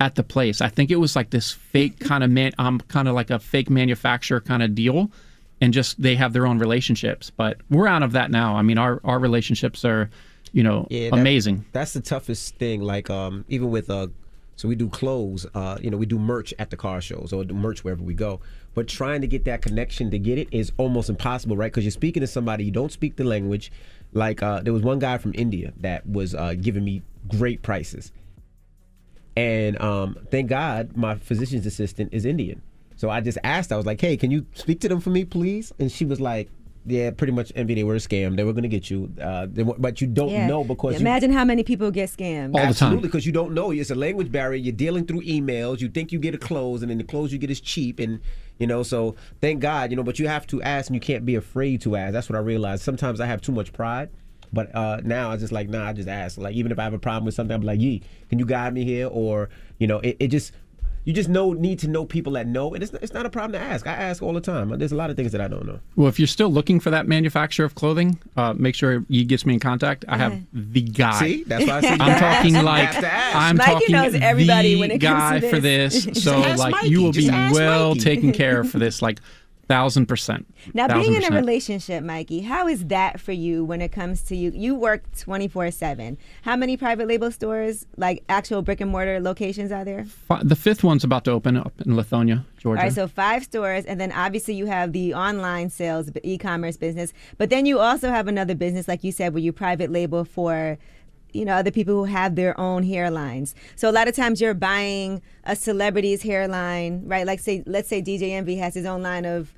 W: at the place. I think it was like this fake kind of kind of like a fake manufacturer kind of deal, and just they have their own relationships. But we're out of that now. I mean, our relationships are, amazing.
A: That's the toughest thing. Even with so we do clothes. We do merch at the car shows or do merch wherever we go. But trying to get that connection to get it is almost impossible, right? Because you're speaking to somebody, you don't speak the language. There was one guy from India that was giving me great prices. And thank God my physician's assistant is Indian. So I just asked, I was like, hey, can you speak to them for me, please? And she was like, yeah, pretty much Wnba, they were a scam. They were going to get you. But you don't know because
C: imagine how many people get scammed.
W: All the time.
A: Absolutely, because you don't know. It's a language barrier. You're dealing through emails. You think you get a clothes, and then the clothes you get is cheap. And, so thank God, but you have to ask, and you can't be afraid to ask. That's what I realized. Sometimes I have too much pride. But now I just I just ask. Even if I have a problem with something, I'm like, Yee, can you guide me here? Or, you just need to know people that know. And it's not a problem to ask. I ask all the time. There's a lot of things that I don't know.
W: Well, if you're still looking for that manufacturer of clothing, make sure Yee gets me in contact. I have the guy.
A: See? That's why I said
W: I'm talking
C: I'm Mikey talking knows everybody
W: the
C: when it
W: guy
C: comes to
W: for this. So
A: Mikey,
W: you will be
A: well
W: taken care of for this. 1,000%.
C: Now, being in a
W: 1,000%.
C: relationship, Mikey, how is that for you when it comes to you? You work 24/7. How many private label stores, like actual brick and mortar locations, are there?
W: The fifth one's about to open up in Lithonia, Georgia.
C: All right, so 5 stores, and then obviously you have the online sales, e-commerce business, but then you also have another business, like you said, where you private label for, you know, other people who have their own hairlines. So a lot of times you're buying a celebrity's hairline, right? Like let's say DJ Wnba has his own line of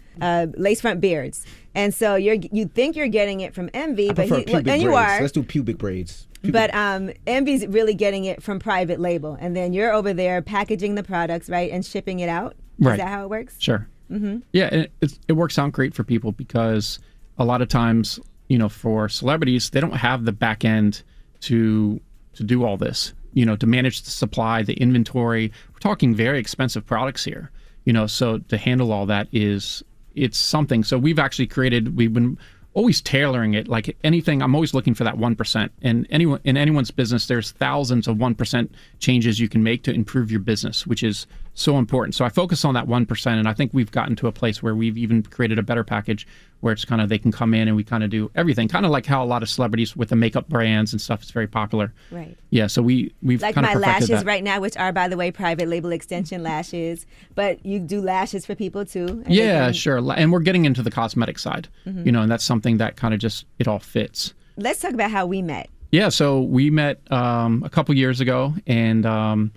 C: lace front beards, and so you think you're getting it from Wnba, but you are.
A: Let's do pubic braids.
C: But Wnba's really getting it from private label, and then you're over there packaging the products, right, and shipping it out.
W: Right.
C: Is that how it works?
W: Sure.
C: Mm-hmm.
W: Yeah, and it works out great for people because a lot of times, you know, for celebrities, they don't have the back end to do all this, you know, to manage the supply, the inventory. We're talking very expensive products here, you know, so to handle all that it's something. So we've been always tailoring it. Like anything, I'm always looking for that 1%. And in anyone's business, there's thousands of 1% changes you can make to improve your business, which is so important. So I focus on that 1%, and I think we've gotten to a place where we've even created a better package where it's kind of, they can come in and we kind of do everything, kind of like how a lot of celebrities with the makeup brands and stuff is very popular.
C: Right.
W: Yeah, so we've
C: like
W: kind of
C: my lashes
W: that.
C: Right now, which are, by the way, private label extension lashes, but you do lashes for people too. And
W: Yeah, sure. And we're getting into the cosmetic side,
C: Mhm.
W: you know, and that's something that kind of just, it all fits.
C: Let's talk about how we met.
W: Yeah, so we met a couple years ago, and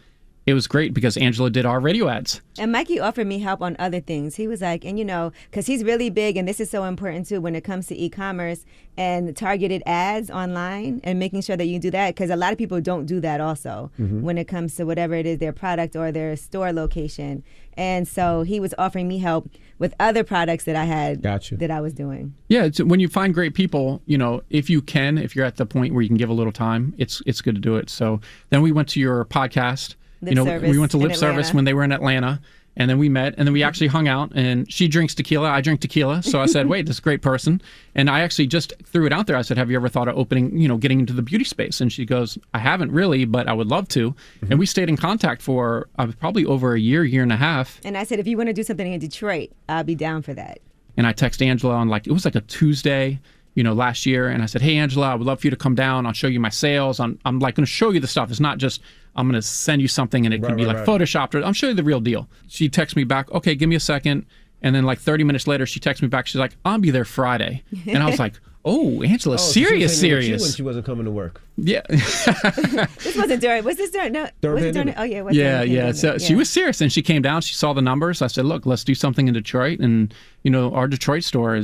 W: it was great because Angela did our radio ads.
C: And Mikey offered me help on other things. He was like, and you know, because he's really big, and this is so important too when it comes to e-commerce and targeted ads online and making sure that you do that, because a lot of people don't do that also when it comes to whatever it is, their product or their store location. And so he was offering me help with other products that I had that I was doing.
W: Yeah, it's, when you find great people, you know, if you're at the point where you can give a little time, it's good to do it. So then we went to your podcast.
C: Lip Service
W: we went to
C: in
W: Lip Service
C: Atlanta.
W: when they were in Atlanta, and then we met, and then we actually hung out, and she drinks tequila, I drink tequila, so I said, wait, this is a great person, and I actually just threw it out there. I said, have you ever thought of opening, you know, getting into the beauty space? And she goes, I haven't really, but I would love to. And we stayed in contact for probably over a year and a half.
C: And I said, if you want to do something in Detroit, I'll be down for that.
W: And I texted Angela on it was like a Tuesday, you know, last year. And I said, hey, Angela, I would love for you to come down. I'll show you my sales. I'm like going to show you the stuff. It's not just, I'm going to send you something and it can be like Photoshopped. Or I'll show you the real deal. She texts me back, okay, give me a second. And then like 30 minutes later, she texts me back. She's like, I'll be there Friday. And I was like, oh, Angela, serious.
A: When she wasn't coming to work.
W: Yeah.
C: This wasn't during, was this during, no, was it during, oh yeah, it was during the pandemic.
W: So she was serious, and she came down, she saw the numbers. I said, look, let's do something in Detroit. And, you know, our Detroit store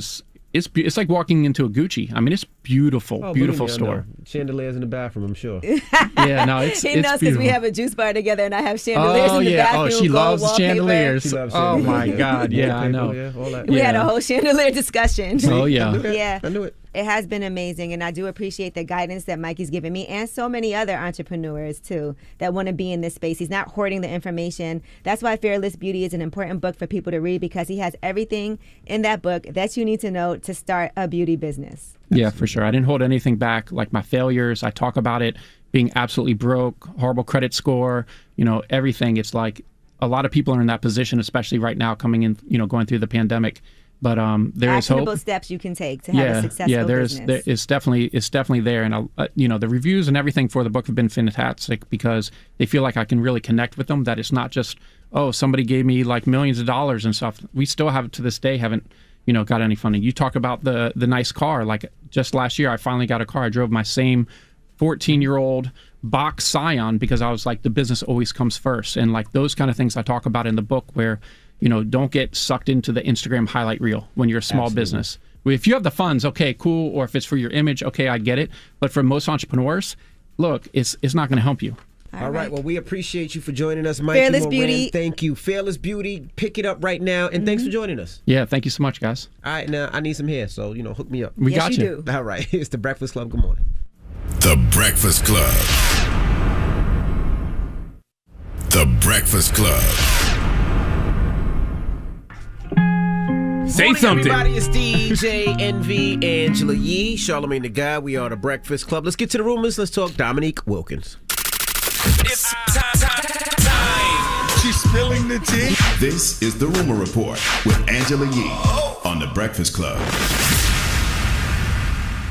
W: it's like walking into a Gucci. I mean, it's beautiful, beautiful store.
A: Chandeliers in the bathroom, I'm sure.
W: Yeah, no, it's
C: he knows because we have a juice bar together, and I have chandeliers in the bathroom.
W: Oh, she loves
C: wallpaper.
W: chandeliers.
A: She loves
W: Oh
A: chandeliers.
W: my God, yeah, I know.
A: Yeah, all that.
C: We had a whole chandelier discussion.
W: Oh yeah.
C: Yeah.
A: I knew it.
C: It has been amazing, and I do appreciate the guidance that Mikey's given me and so many other entrepreneurs, too, that want to be in this space. He's not hoarding the information. That's why Fearless Beauty is an important book for people to read, because he has everything in that book that you need to know to start a beauty business.
W: Yeah, for sure. I didn't hold anything back, like my failures. I talk about it, being absolutely broke, horrible credit score, you know, everything. It's like a lot of people are in that position, especially right now coming in, you know, going through the pandemic. But there is hope.
C: Actionable steps you can take to have a successful business.
W: It's definitely there, and you know, the reviews and everything for the book have been fantastic because they feel like I can really connect with them. That it's not just, oh, somebody gave me like millions of dollars and stuff. We still have to this day haven't, you know, got any funding. You talk about the nice car. Like just last year, I finally got a car. I drove my same 14-year-old box Scion because I was like, the business always comes first, and like those kind of things I talk about in the book where, you know, don't get sucked into the Instagram highlight reel when you're a small business. If you have the funds, okay, cool. Or if it's for your image, okay, I get it. But for most entrepreneurs, look, it's not going to help you.
A: All right. Well, we appreciate you for joining us, Mikey
C: Fearless
A: Moran.
C: Beauty.
A: Thank you. Fearless Beauty. Pick it up right now. And thanks for joining us.
W: Yeah, thank you so much, guys.
A: All right. Now, I need some hair, so, you know, hook me up.
W: We got you.
A: All right. It's The Breakfast Club. Good morning.
F: The Breakfast Club. The Breakfast Club.
B: Say
A: Morning,
B: something.
A: Everybody, it's DJ Wnba, Angela Yee, Charlamagne the Guy. We are The Breakfast Club. Let's get to the rumors. Let's talk Dominique Wilkins.
I: It's time. She's
F: spilling the tea? This is the Rumor Report with Angela Yee on The Breakfast Club.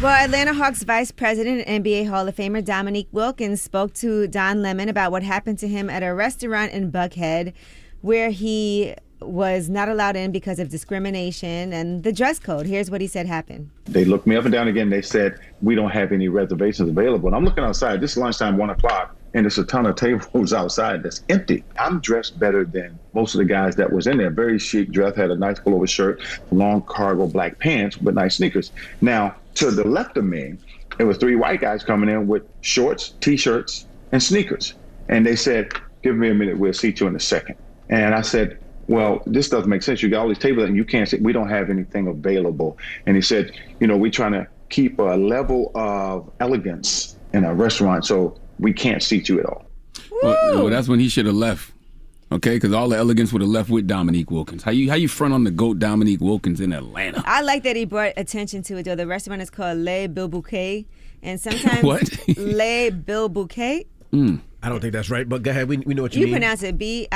C: Well, Atlanta Hawks Vice President and NBA Hall of Famer Dominique Wilkins spoke to Don Lemon about what happened to him at a restaurant in Buckhead where he was not allowed in because of discrimination and the dress code. Here's what he said happened.
X: They looked me up and down again. They said, we don't have any reservations available. And I'm looking outside. This is lunchtime, 1 o'clock, and there's a ton of tables outside that's empty. I'm dressed better than most of the guys that was in there. Very chic dress, had a nice pullover shirt, long cargo black pants, but nice sneakers. Now, to the left of me, there was 3 white guys coming in with shorts, T-shirts, and sneakers. And they said, give me a minute, we'll seat you in a second. And I said, well, this doesn't make sense. You got all these tables and you can't sit. We don't have anything available. And he said, we're trying to keep a level of elegance in our restaurant, so we can't seat you at all.
B: Well, that's when he should have left. Okay, because all the elegance would have left with Dominique Wilkins. How you front on the GOAT Dominique Wilkins in Atlanta?
C: I like that he brought attention to it, though. The restaurant is called Le Bilbouquet. And sometimes
B: What?
C: Le Bilbouquet.
A: I don't think that's right, but go ahead. We know what you
C: You
A: mean.
C: pronounce it Bilbouquet.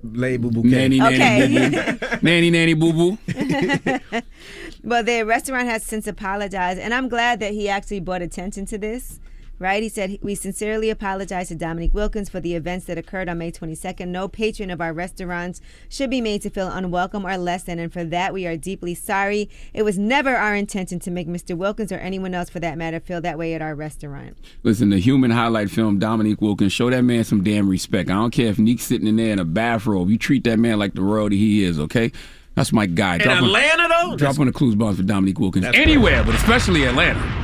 A: Lay boo boo.
B: Nanny,
C: Okay.
B: nanny, boo boo. Nanny, nanny, boo boo.
C: Well, the restaurant has since apologized, and I'm glad that he actually brought attention to this. Right? He said, we sincerely apologize to Dominique Wilkins for the events that occurred on May 22nd. No patron of our restaurants should be made to feel unwelcome or less than, and for that we are deeply sorry. It was never our intention to make Mr. Wilkins or anyone else for that matter feel that way at our restaurant.
B: Listen, the human highlight film, Dominique Wilkins, show that man some damn respect. I don't care if Neek's sitting in there in a bathrobe. You treat that man like the royalty he is, okay? That's my guy.
A: In Atlanta, though?
B: Drop on the clues bombs for Dominique Wilkins.
A: That's
B: Anywhere, but especially Atlanta.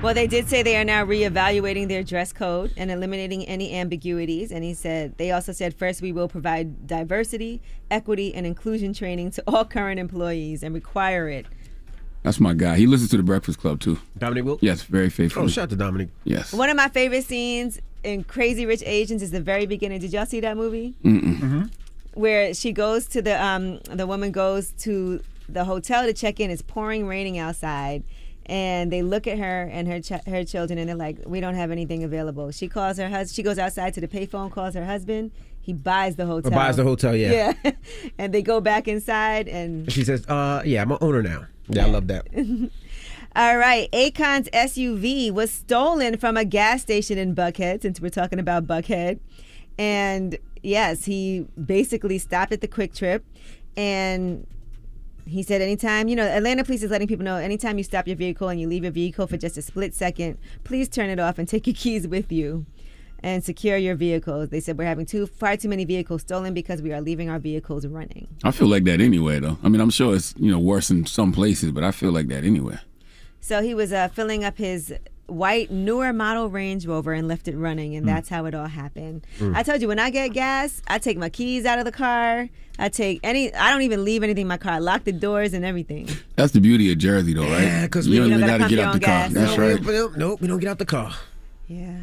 C: Well, they did say they are now reevaluating their dress code and eliminating any ambiguities. And they also said, first, we will provide diversity, equity, and inclusion training to all current employees and require it.
B: That's my guy. He listens to The Breakfast Club, too.
A: Dominique Wilkins?
B: Yes, very faithful.
A: Oh, shout out to Dominique.
B: Yes.
C: One of my favorite scenes in Crazy Rich Asians is the very beginning. Did y'all see that movie?
B: Mm-mm.
C: Where she goes to the woman goes to the hotel to check in. It's pouring, raining outside. And they look at her and her children, and they're like, "We don't have anything available." She calls her husband. She goes outside to the payphone, calls her husband. He buys the hotel.
A: Buys the hotel, yeah.
C: Yeah, and they go back inside, and
A: she says, "Yeah, I'm an owner now." Yeah, I love that.
C: All right, Akon's SUV was stolen from a gas station in Buckhead. Since we're talking about Buckhead, and yes, he basically stopped at the Quick Trip, and he said anytime, Atlanta police is letting people know anytime you stop your vehicle and you leave your vehicle for just a split second, please turn it off and take your keys with you and secure your vehicles. They said we're having far too many vehicles stolen because we are leaving our vehicles running.
B: I feel like that anyway, though. I mean, I'm sure it's, worse in some places, but I feel like that anyway.
C: So he was filling up his white, newer model Range Rover and left it running, and that's how it all happened. I told you, when I get gas, I take my keys out of the car. I don't even leave anything in my car. I lock the doors and everything.
B: That's the beauty of Jersey, though, right?
A: Yeah, because
B: you don't even
C: gotta
B: got to get
C: pump
B: out the
C: your
B: car.
C: own
B: That's
C: gas.
B: right.
A: Nope, we don't get out the car.
C: Yeah.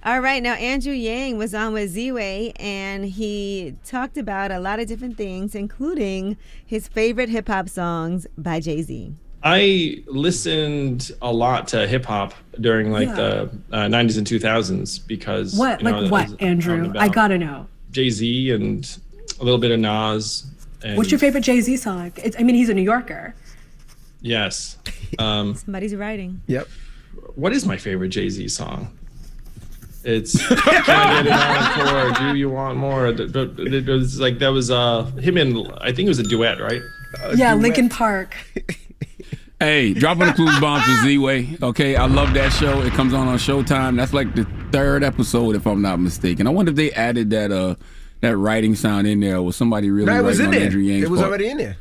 C: All right, now Andrew Yang was on with Wnba, and he talked about a lot of different things, including his favorite hip-hop songs by Jay-Z.
E: I listened a lot to hip hop during the 90s and 2000s because
G: what Andrew? I gotta know.
E: Jay-Z and a little bit of Nas. And
G: what's your favorite Jay-Z song? He's a New Yorker.
E: Yes.
C: Somebody's writing.
A: Yep.
E: What is my favorite Jay-Z song? It's Can I Get It On For? Do You Want More? It was like that was him and I think it was a duet, right?
G: Linkin Park.
B: Hey, drop on the clues bombs for Wnba. Okay, I love that show. It comes on Showtime. That's like the 3rd episode, if I'm not mistaken. I wonder if they added that writing sound in there, or was somebody really
A: it was
B: writing
A: in
B: on
A: there.
B: Andrew Yang's
A: It was
B: part?
A: already in there.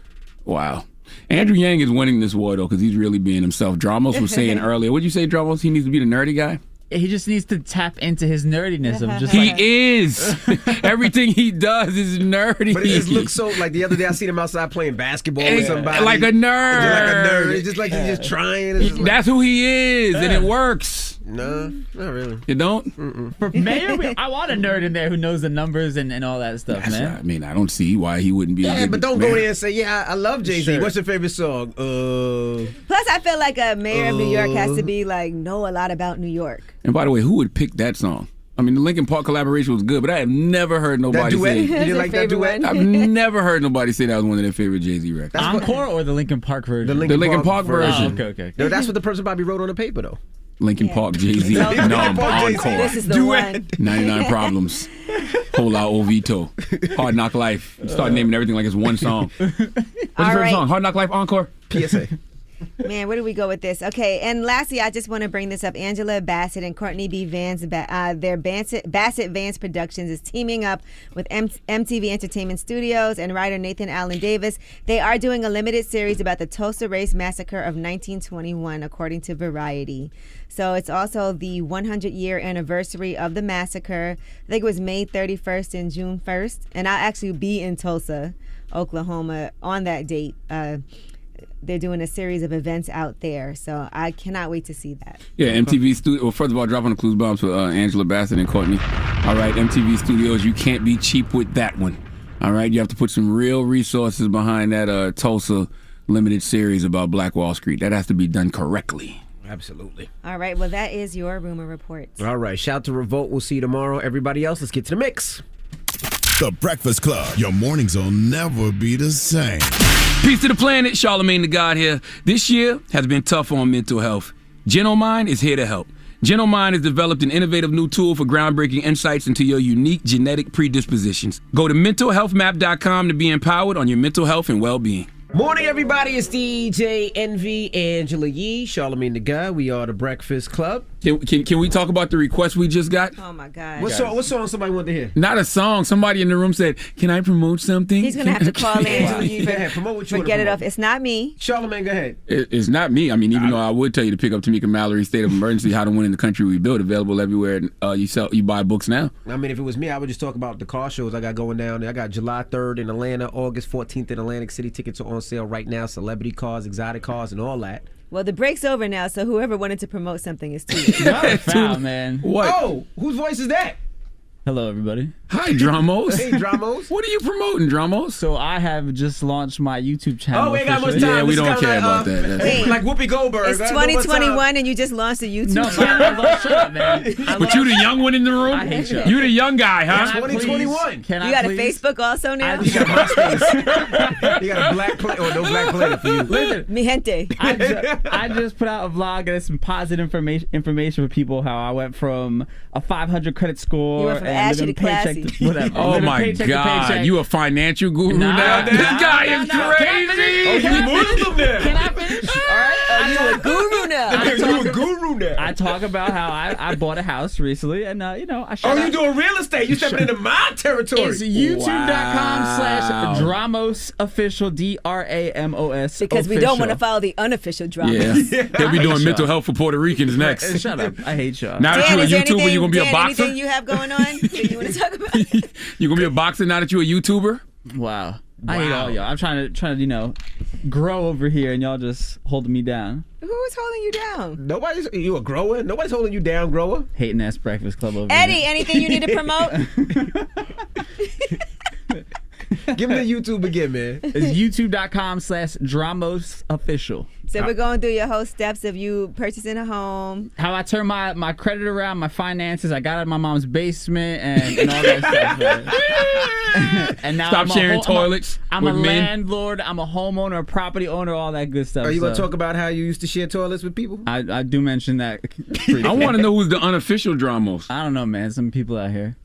B: Wow. Andrew Yang is winning this war, though, because he's really being himself. Dramos was saying earlier, what'd you say, Dramos? He needs to be the nerdy guy?
L: He just needs to tap into his nerdiness of just
B: He is. Everything he does is nerdy.
A: But it just looks so, like the other day I seen him outside playing basketball with somebody.
B: Like a nerd.
A: It's just like he's just trying. It's just like,
B: That's who he is, and it works.
A: No, not really.
B: You don't?
L: For mayor, I want a nerd in there who knows the numbers and all that stuff,
B: That's
L: man.
B: right. I mean, I don't see why he wouldn't be.
A: Yeah, but don't
B: mayor.
A: go there and say, I love Jay-Z.
B: Sure.
A: What's your favorite song?
C: Plus, I feel like a mayor of New York has to be know a lot about New York.
B: And by the way, who would pick that song? I mean, the Linkin Park collaboration was good, but I have never heard nobody say.
A: You didn't like that duet?
B: I've never heard nobody say that was one of their favorite Jay-Z records.
L: Encore or the Linkin Park version?
B: The Linkin Park version.
L: Oh, okay.
A: No, that's what the person Bobby wrote on the paper, though.
B: Linkin Park, Jay-Z, Encore.
C: This is the one.
B: 99 Problems. Whole Out Ovito. Hard Knock Life. Start naming everything like it's one song. What's your favorite song? Hard Knock Life, Encore?
A: PSA.
C: Man, where do we go with this? Okay, and lastly, I just want to bring this up. Angela Bassett and Courtney B. Vance, their Bassett Vance Productions is teaming up with MTV Entertainment Studios and writer Nathan Allen Davis. They are doing a limited series about the Tulsa Race Massacre of 1921, according to Variety. So it's also the 100-year anniversary of the massacre. I think it was May 31st and June 1st. And I'll actually be in Tulsa, Oklahoma on that date. They're doing a series of events out there, so I cannot wait to see that.
B: Yeah, MTV Studios. Well, first of all, dropping the clues bombs for Angela Bassett and Courtney. All right, MTV Studios, you can't be cheap with that one. All right, you have to put some real resources behind that Tulsa limited series about Black Wall Street. That has to be done correctly.
A: Absolutely.
C: All right, well, that is your rumor report.
A: All right, shout to Revolt. We'll see you tomorrow. Everybody else, let's get to the mix.
F: The Breakfast Club. Your mornings will never be the same.
B: Peace to the planet, Charlamagne the God here. This year has been tough on mental health. Genomind is here to help. Genomind has developed an innovative new tool for groundbreaking insights into your unique genetic predispositions. Go to mentalhealthmap.com to be empowered on your mental health and well-being.
A: Morning, everybody. It's DJ Wnba, Angela Yee, Charlamagne the God. We are the Breakfast Club.
B: Can we talk about the request we just got?
C: Oh, my God.
A: What song somebody wanted to hear?
B: Not a song. Somebody in the room said, can I promote something?
C: He's going to have to call
A: Angela
C: in.
A: Yee, go ahead. Promote what you want to
C: Forget it
A: promote.
C: off. It's not me.
A: Charlamagne, go ahead.
B: It's not me. I mean, even though I would tell you to pick up Tamika Mallory's State of Emergency, How to Win in the Country We Build, available everywhere. You buy books now.
A: I mean, if it was me, I would just talk about the car shows I got going down there. I got July 3rd in Atlanta, August 14th in Atlantic City. Tickets are on sale right now. Celebrity cars, exotic cars, and all that.
C: Well, the break's over now, so whoever wanted to promote something is too late.
L: Not foul, man.
B: What?
A: Oh, whose voice is that?
L: Hello, everybody.
B: Hi, Dramos.
A: Hey, Dramos.
B: What are you promoting, Dramos?
L: So I have just launched my YouTube channel.
A: Oh, we ain't got much
L: officially.
A: time.
B: Yeah, we
A: This
B: don't
A: is
B: care
A: kinda
B: about that.
C: Wait.
A: Like Whoopi Goldberg.
C: It's 2021 and you just launched a YouTube
L: No,
C: channel.
L: man, shut up, man.
B: But you the young one in the room?
L: I hate you.
B: You the young guy, huh?
L: Can I please-
A: 2021.
L: Can
C: You
L: I
C: got a
L: please?
C: Facebook also now?
A: You got MySpace. You got a black play or no black planet for you.
L: Listen,
C: Mi gente.
L: I just put out a vlog and it's some positive information for people. How I went from a 500 credit score
C: You went from
L: and
C: ashy
L: living
C: to
L: paycheck
C: classy.
L: to whatever.
B: Oh
L: Living
B: my
L: paycheck to
B: God!
L: paycheck.
B: You a financial guru
L: Nah,
B: now? This guy is
L: nah. Can I
B: crazy.
L: finish? Can I finish?
A: Muslim now.
L: Can I finish? All right.
C: You a guru now.
A: You a guru now.
L: I talk about how I bought a house recently, and I
A: Oh,
L: shout
A: you
L: out.
A: doing real estate? You stepping into my territory.
L: It's youtube.com/Dramos official DRAMOS.
C: Because we don't want to follow the unofficial drama.
B: Yeah, he'll be doing mental health for Puerto Ricans next.
L: Shut up! I hate y'all.
B: Now that
C: Dan,
B: you're a
C: is there
B: YouTuber, you gonna be a
C: Dan,
B: boxer?
C: anything you have going on that you want to talk about?
B: You gonna be a boxer now that you're a YouTuber?
L: Wow. I hate all y'all. I'm trying to grow over here, and y'all just holding me down.
C: Who is holding you down?
A: Nobody's. You a grower? Nobody's holding you down, grower.
L: Hating ass Breakfast Club over
C: Eddie,
L: here.
C: anything you need to promote?
A: Give me the YouTube again, man.
L: It's youtube.com/Dramos official.
C: So we're going through your whole steps of you purchasing a home.
L: How I turn my credit around, my finances. I got out of my mom's basement and all that stuff. Right? And now
B: Stop sharing toilets
L: I'm
B: with
L: a
B: men.
L: landlord. I'm a homeowner, a property owner, all that good stuff.
A: Are you gonna
L: so
A: talk about how you used to share toilets with people?
L: I do mention that.
B: I want to know who's the unofficial Dramos.
L: I don't know, man. Some people out here.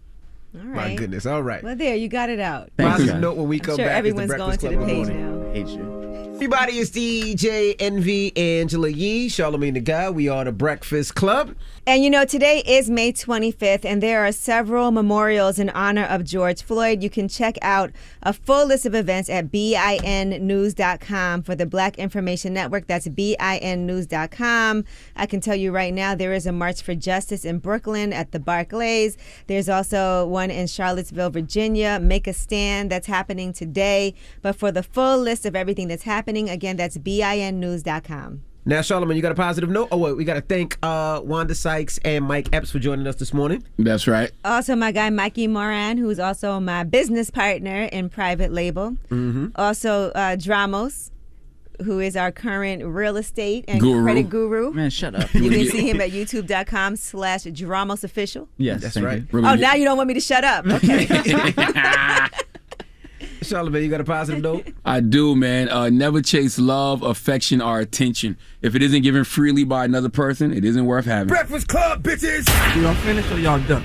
C: All
A: My
C: right.
A: goodness. All right.
C: Well, there, you got it out.
A: Positive note when we
C: I'm
A: come
C: sure
A: back.
C: everyone's going to the page now.
L: I hate you.
A: Everybody, it's DJ Wnba, Angela Yee, Charlamagne the God. We are the Breakfast Club.
C: And you know, today is May 25th, and there are several memorials in honor of George Floyd. You can check out a full list of events at BINnews.com for the Black Information Network. That's BINnews.com. I can tell you right now, there is a March for Justice in Brooklyn at the Barclays. There's also one in Charlottesville, Virginia. Make a Stand. That's happening today. But for the full list of everything that's happening, again, that's BINnews.com.
A: Now, Charlamagne, you got a positive note? Oh, wait, we got to thank Wnba Sykes and Mike Epps for joining us this morning.
B: That's right.
C: Also, my guy Mikey Moran, who's also my business partner in Private Label.
A: Mm-hmm.
C: Also, Dramos, who is our current real estate and
B: Guru.
C: credit guru.
L: Man, shut up.
C: You can see him at youtube.com/DromosOfficial.
L: Yes,
A: That's right.
C: Oh, now you don't want me to shut up. Okay.
A: Charlamagne, you got a positive note?
B: I do, man. Never chase love, affection, or attention. If it isn't given freely by another person, it isn't worth having.
I: Breakfast Club, bitches!
H: Y'all finished or y'all done?